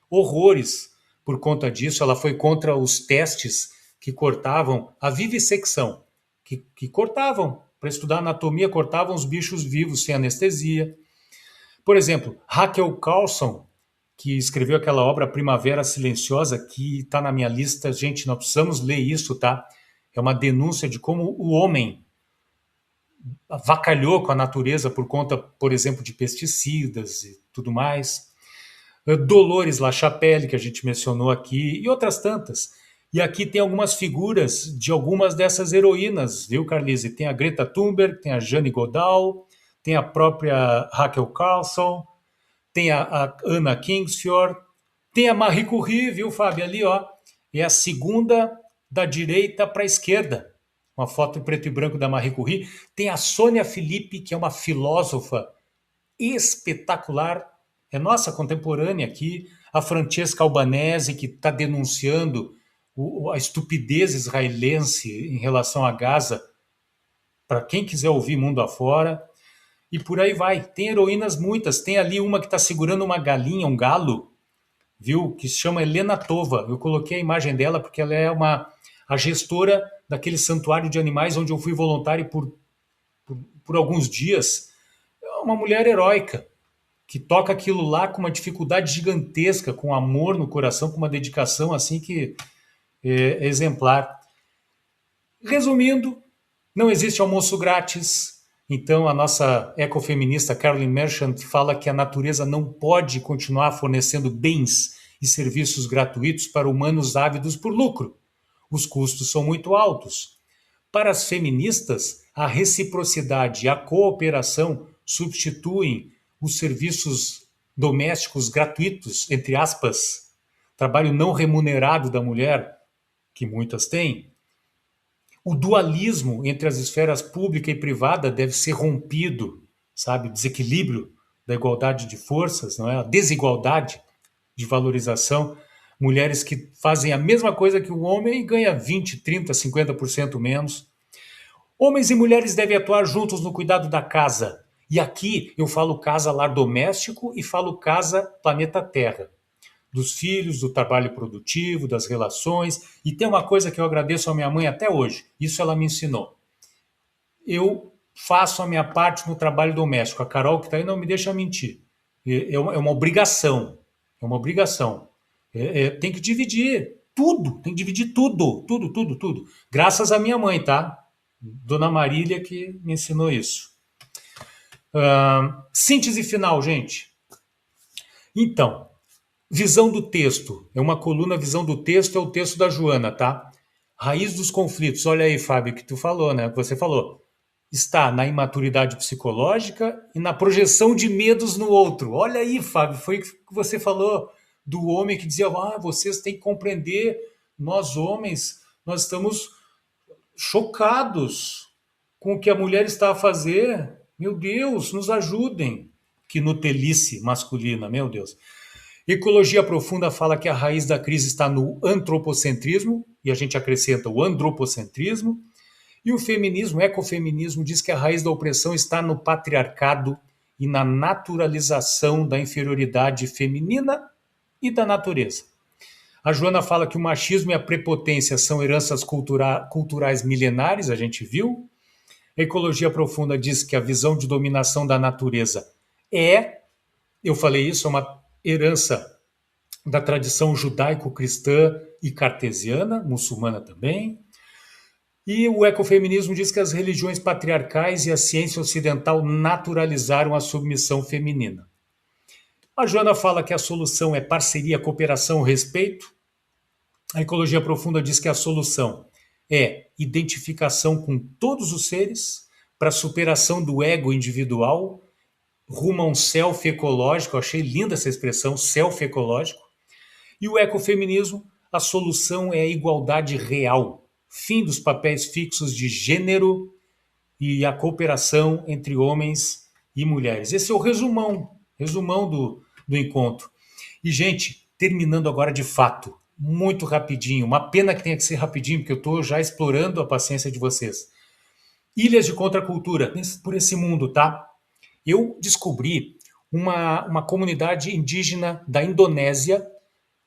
horrores por conta disso. Ela foi contra os testes que cortavam a vivissecção, que cortavam, para estudar anatomia, cortavam os bichos vivos sem anestesia. Por exemplo, Rachel Carson, que escreveu aquela obra Primavera Silenciosa, que está na minha lista. Gente, nós precisamos ler isso, tá? É uma denúncia de como o homem avacalhou com a natureza por conta, por exemplo, de pesticidas e tudo mais. Dolores LaChapelle, que a gente mencionou aqui, e outras tantas. E aqui tem algumas figuras de algumas dessas heroínas, viu, Carlise? Tem a Greta Thunberg, tem a Jane Goodall, tem a própria Raquel Carlson, tem a Anna Kingsfjord, tem a Marie Curie, viu, Fábio, ali, ó, é a segunda da direita para a esquerda, uma foto em preto e branco da Marie Curie. Tem a Sônia Filipe, que é uma filósofa espetacular, é nossa contemporânea aqui, a Francesca Albanese, que está denunciando a estupidez israelense em relação a Gaza, para quem quiser ouvir mundo afora, e por aí vai. Tem heroínas muitas, tem ali uma que está segurando uma galinha, um galo, viu, que se chama Helena Tova. Eu coloquei a imagem dela porque ela é a gestora daquele santuário de animais onde eu fui voluntário por alguns dias. É uma mulher heróica, que toca aquilo lá com uma dificuldade gigantesca, com amor no coração, com uma dedicação assim que é exemplar. Resumindo, não existe almoço grátis, então a nossa ecofeminista Carolyn Merchant fala que a natureza não pode continuar fornecendo bens e serviços gratuitos para humanos ávidos por lucro. Os custos são muito altos. Para as feministas, a reciprocidade e a cooperação substituem os serviços domésticos gratuitos, entre aspas, trabalho não remunerado da mulher, que muitas têm. O dualismo entre as esferas pública e privada deve ser rompido, sabe? O desequilíbrio da igualdade de forças, não é? A desigualdade de valorização. Mulheres que fazem a mesma coisa que o homem e ganham 20, 30, 50% menos. Homens e mulheres devem atuar juntos no cuidado da casa. E aqui eu falo casa lar doméstico e falo casa planeta Terra. Dos filhos, do trabalho produtivo, das relações. E tem uma coisa que eu agradeço à minha mãe até hoje. Isso ela me ensinou. Eu faço a minha parte no trabalho doméstico. A Carol que está aí não me deixa mentir. É uma obrigação. É uma obrigação. Tem que dividir tudo. Tem que dividir tudo. Tudo, tudo, tudo. Graças à minha mãe, tá? Dona Marília que me ensinou isso. Síntese final, gente. Então, visão do texto. É uma coluna, visão do texto, é o texto da Joana, tá? Raiz dos conflitos. Olha aí, Fábio, que tu falou, né? Que você falou. Está na imaturidade psicológica e na projeção de medos no outro. Olha aí, Fábio, foi o que você falou do homem que dizia, vocês têm que compreender, nós homens, nós estamos chocados com o que a mulher está a fazer. Meu Deus, nos ajudem. Que nutelice masculina, meu Deus. Ecologia profunda fala que a raiz da crise está no antropocentrismo, e a gente acrescenta o andropocentrismo, e o feminismo, o ecofeminismo, diz que a raiz da opressão está no patriarcado e na naturalização da inferioridade feminina e da natureza. A Joana fala que o machismo e a prepotência são heranças culturais milenares, a gente viu. A ecologia profunda diz que a visão de dominação da natureza eu falei isso, é uma herança da tradição judaico-cristã e cartesiana, muçulmana também. E o ecofeminismo diz que as religiões patriarcais e a ciência ocidental naturalizaram a submissão feminina. A Joana fala que a solução é parceria, cooperação, respeito. A ecologia profunda diz que a solução é identificação com todos os seres para a superação do ego individual rumo a um self ecológico. Eu achei linda essa expressão, self ecológico. E o ecofeminismo, a solução é a igualdade real, fim dos papéis fixos de gênero e a cooperação entre homens e mulheres. Esse é o resumão do encontro. E, gente, terminando agora de fato, muito rapidinho, uma pena que tenha que ser rapidinho, porque eu estou já explorando a paciência de vocês. Ilhas de contracultura, por esse mundo, tá? Eu descobri uma comunidade indígena da Indonésia,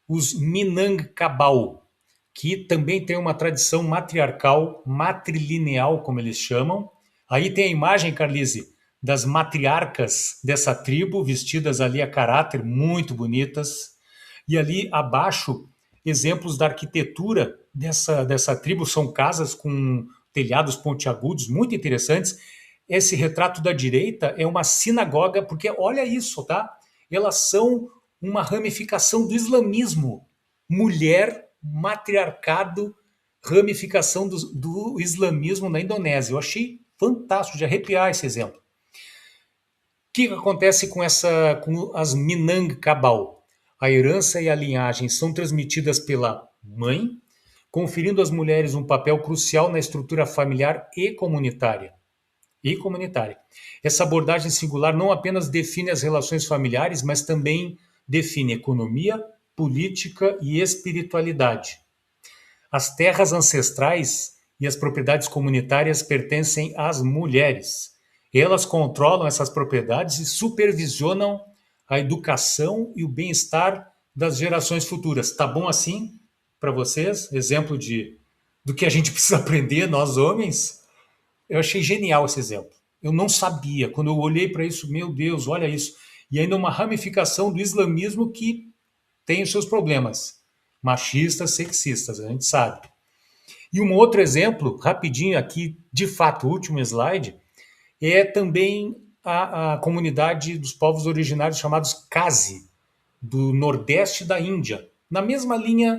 os Minangkabau, que também tem uma tradição matriarcal, matrilineal, como eles chamam. Aí tem a imagem, Carlise, das matriarcas dessa tribo, vestidas ali a caráter, muito bonitas. E ali abaixo, exemplos da arquitetura dessa tribo, são casas com telhados pontiagudos, muito interessantes. Esse retrato da direita é uma sinagoga, porque olha isso, tá? Elas são uma ramificação do islamismo. Mulher, matriarcado, ramificação do islamismo na Indonésia. Eu achei fantástico de arrepiar esse exemplo. que acontece com as Minang Cabal? A herança e a linhagem são transmitidas pela mãe, conferindo às mulheres um papel crucial na estrutura familiar e comunitária. Essa abordagem singular não apenas define as relações familiares, mas também define economia, política e espiritualidade. As terras ancestrais e as propriedades comunitárias pertencem às mulheres. Elas controlam essas propriedades e supervisionam a educação e o bem-estar das gerações futuras. Tá bom assim para vocês? Exemplo do que a gente precisa aprender, nós homens? Eu achei genial esse exemplo. Eu não sabia. Quando eu olhei para isso, meu Deus, olha isso. E ainda uma ramificação do islamismo que tem os seus problemas. Machistas, sexistas, a gente sabe. E um outro exemplo, rapidinho aqui, de fato, o último slide, é também a comunidade dos povos originários chamados Khasi, do nordeste da Índia, na mesma linha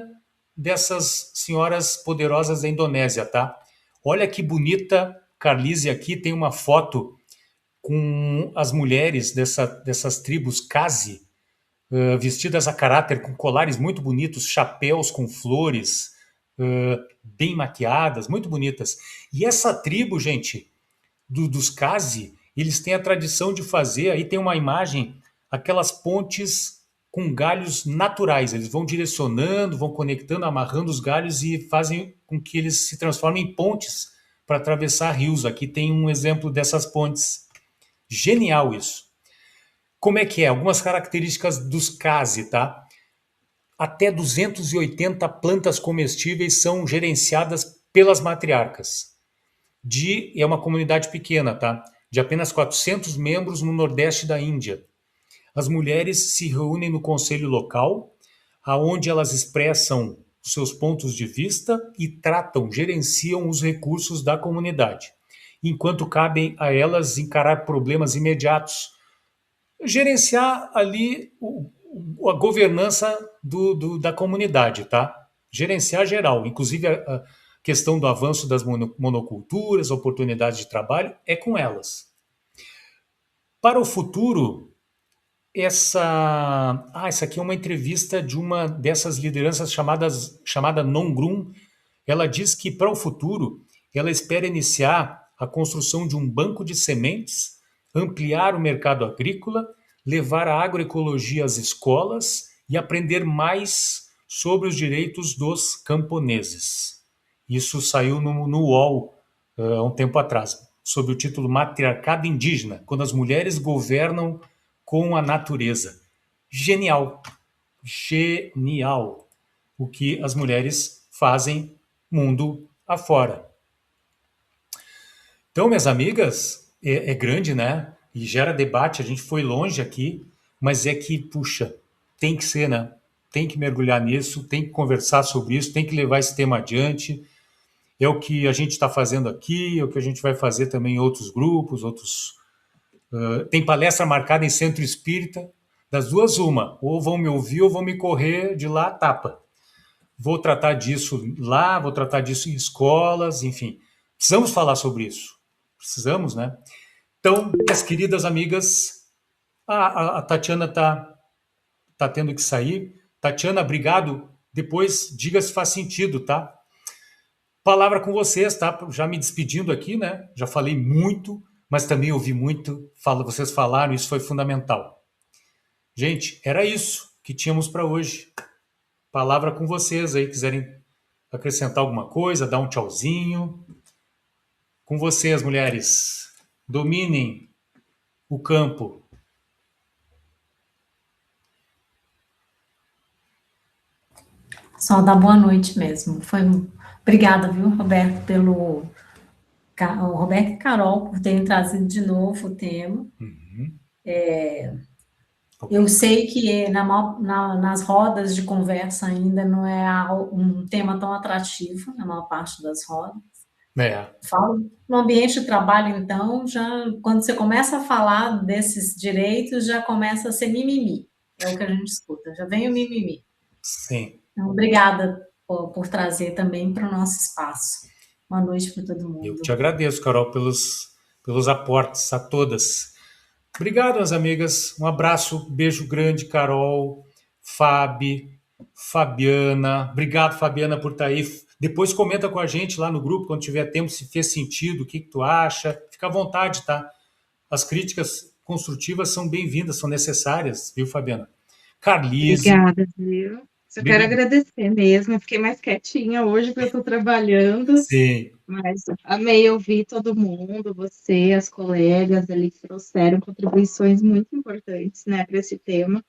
dessas senhoras poderosas da Indonésia, tá? Olha que bonita, Carlise aqui tem uma foto com as mulheres dessas tribos Khasi, vestidas a caráter, com colares muito bonitos, chapéus com flores, bem maquiadas, muito bonitas. E essa tribo, gente, dos Khasi, eles têm a tradição de fazer, aí tem uma imagem, aquelas pontes com galhos naturais. Eles vão direcionando, vão conectando, amarrando os galhos e fazem com que eles se transformem em pontes para atravessar rios. Aqui tem um exemplo dessas pontes. Genial isso. Como é que é? Algumas características dos Khasi, tá? Até 280 plantas comestíveis são gerenciadas pelas matriarcas. É uma comunidade pequena, tá? De apenas 400 membros no nordeste da Índia. As mulheres se reúnem no conselho local, aonde elas expressam seus pontos de vista e gerenciam os recursos da comunidade, enquanto cabem a elas encarar problemas imediatos, gerenciar ali a governança da comunidade, tá? Gerenciar geral, inclusive a questão do avanço das monoculturas, oportunidades de trabalho, é com elas. Para o futuro, essa aqui é uma entrevista de uma dessas lideranças chamada Nongrum. Ela diz que para o futuro, ela espera iniciar a construção de um banco de sementes, ampliar o mercado agrícola, levar a agroecologia às escolas e aprender mais sobre os direitos dos camponeses. Isso saiu no UOL há um tempo atrás, sob o título Matriarcado Indígena, quando as mulheres governam com a natureza. Genial, genial o que as mulheres fazem mundo afora. Então, minhas amigas, é grande, né? E gera debate, a gente foi longe aqui, mas é que, puxa, tem que ser, né? Tem que mergulhar nisso, tem que conversar sobre isso, tem que levar esse tema adiante. É o que a gente está fazendo aqui, é o que a gente vai fazer também em outros grupos, tem palestra marcada em Centro Espírita, das duas uma, ou vão me ouvir ou vão me correr de lá a tapa. Vou tratar disso lá, vou tratar disso em escolas, enfim. Precisamos falar sobre isso. Precisamos, né? Então, minhas queridas amigas, a Tatiana tá tendo que sair. Tatiana, obrigado. Depois diga se faz sentido, tá? Palavra com vocês, tá? Já me despedindo aqui, né? Já falei muito, mas também ouvi muito. Vocês falaram, isso foi fundamental. Gente, era isso que tínhamos para hoje. Palavra com vocês aí, quiserem acrescentar alguma coisa, dar um tchauzinho. Com vocês, mulheres. Dominem o campo. Só dar boa noite mesmo. Obrigada, viu, Roberto, o Roberto e Carol por terem trazido de novo o tema. Uhum. Eu sei que nas rodas de conversa ainda não é um tema tão atrativo, na maior parte das rodas. Falo no ambiente de trabalho, então, quando você começa a falar desses direitos, já começa a ser mimimi. É o que a gente escuta, já vem o mimimi. Sim. Então, obrigada por trazer também para o nosso espaço. Boa noite para todo mundo. Eu te agradeço, Carol, pelos aportes a todas. Obrigado, minhas amigas. Um abraço, beijo grande, Carol, Fabi, Fabiana. Obrigado, Fabiana, por estar aí. Depois comenta com a gente lá no grupo, quando tiver tempo, se fez sentido, o que que tu acha. Fica à vontade, tá? As críticas construtivas são bem-vindas, são necessárias, viu, Fabiana? Carlise, Obrigada, viu? Só quero obrigado. agradecer mesmo. Eu fiquei mais quietinha hoje porque eu estou trabalhando, Sim, mas amei ouvir todo mundo, você, as colegas ali que trouxeram contribuições muito importantes, né, para esse tema.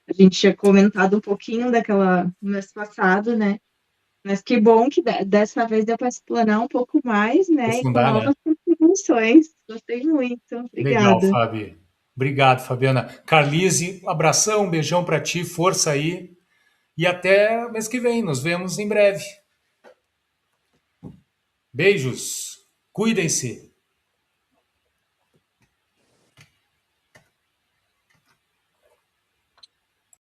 A gente tinha comentado um pouquinho daquela no mês passado, né? Mas que bom que dessa vez deu para explanar um pouco mais, né? E com aprofundar, né? novas contribuições. Gostei muito. Legal, Obrigada. Fabi. Obrigado, Fabiana. Carlise, um abração, um beijão para ti, força aí. E até mês que vem, nos vemos em breve. Beijos, cuidem-se.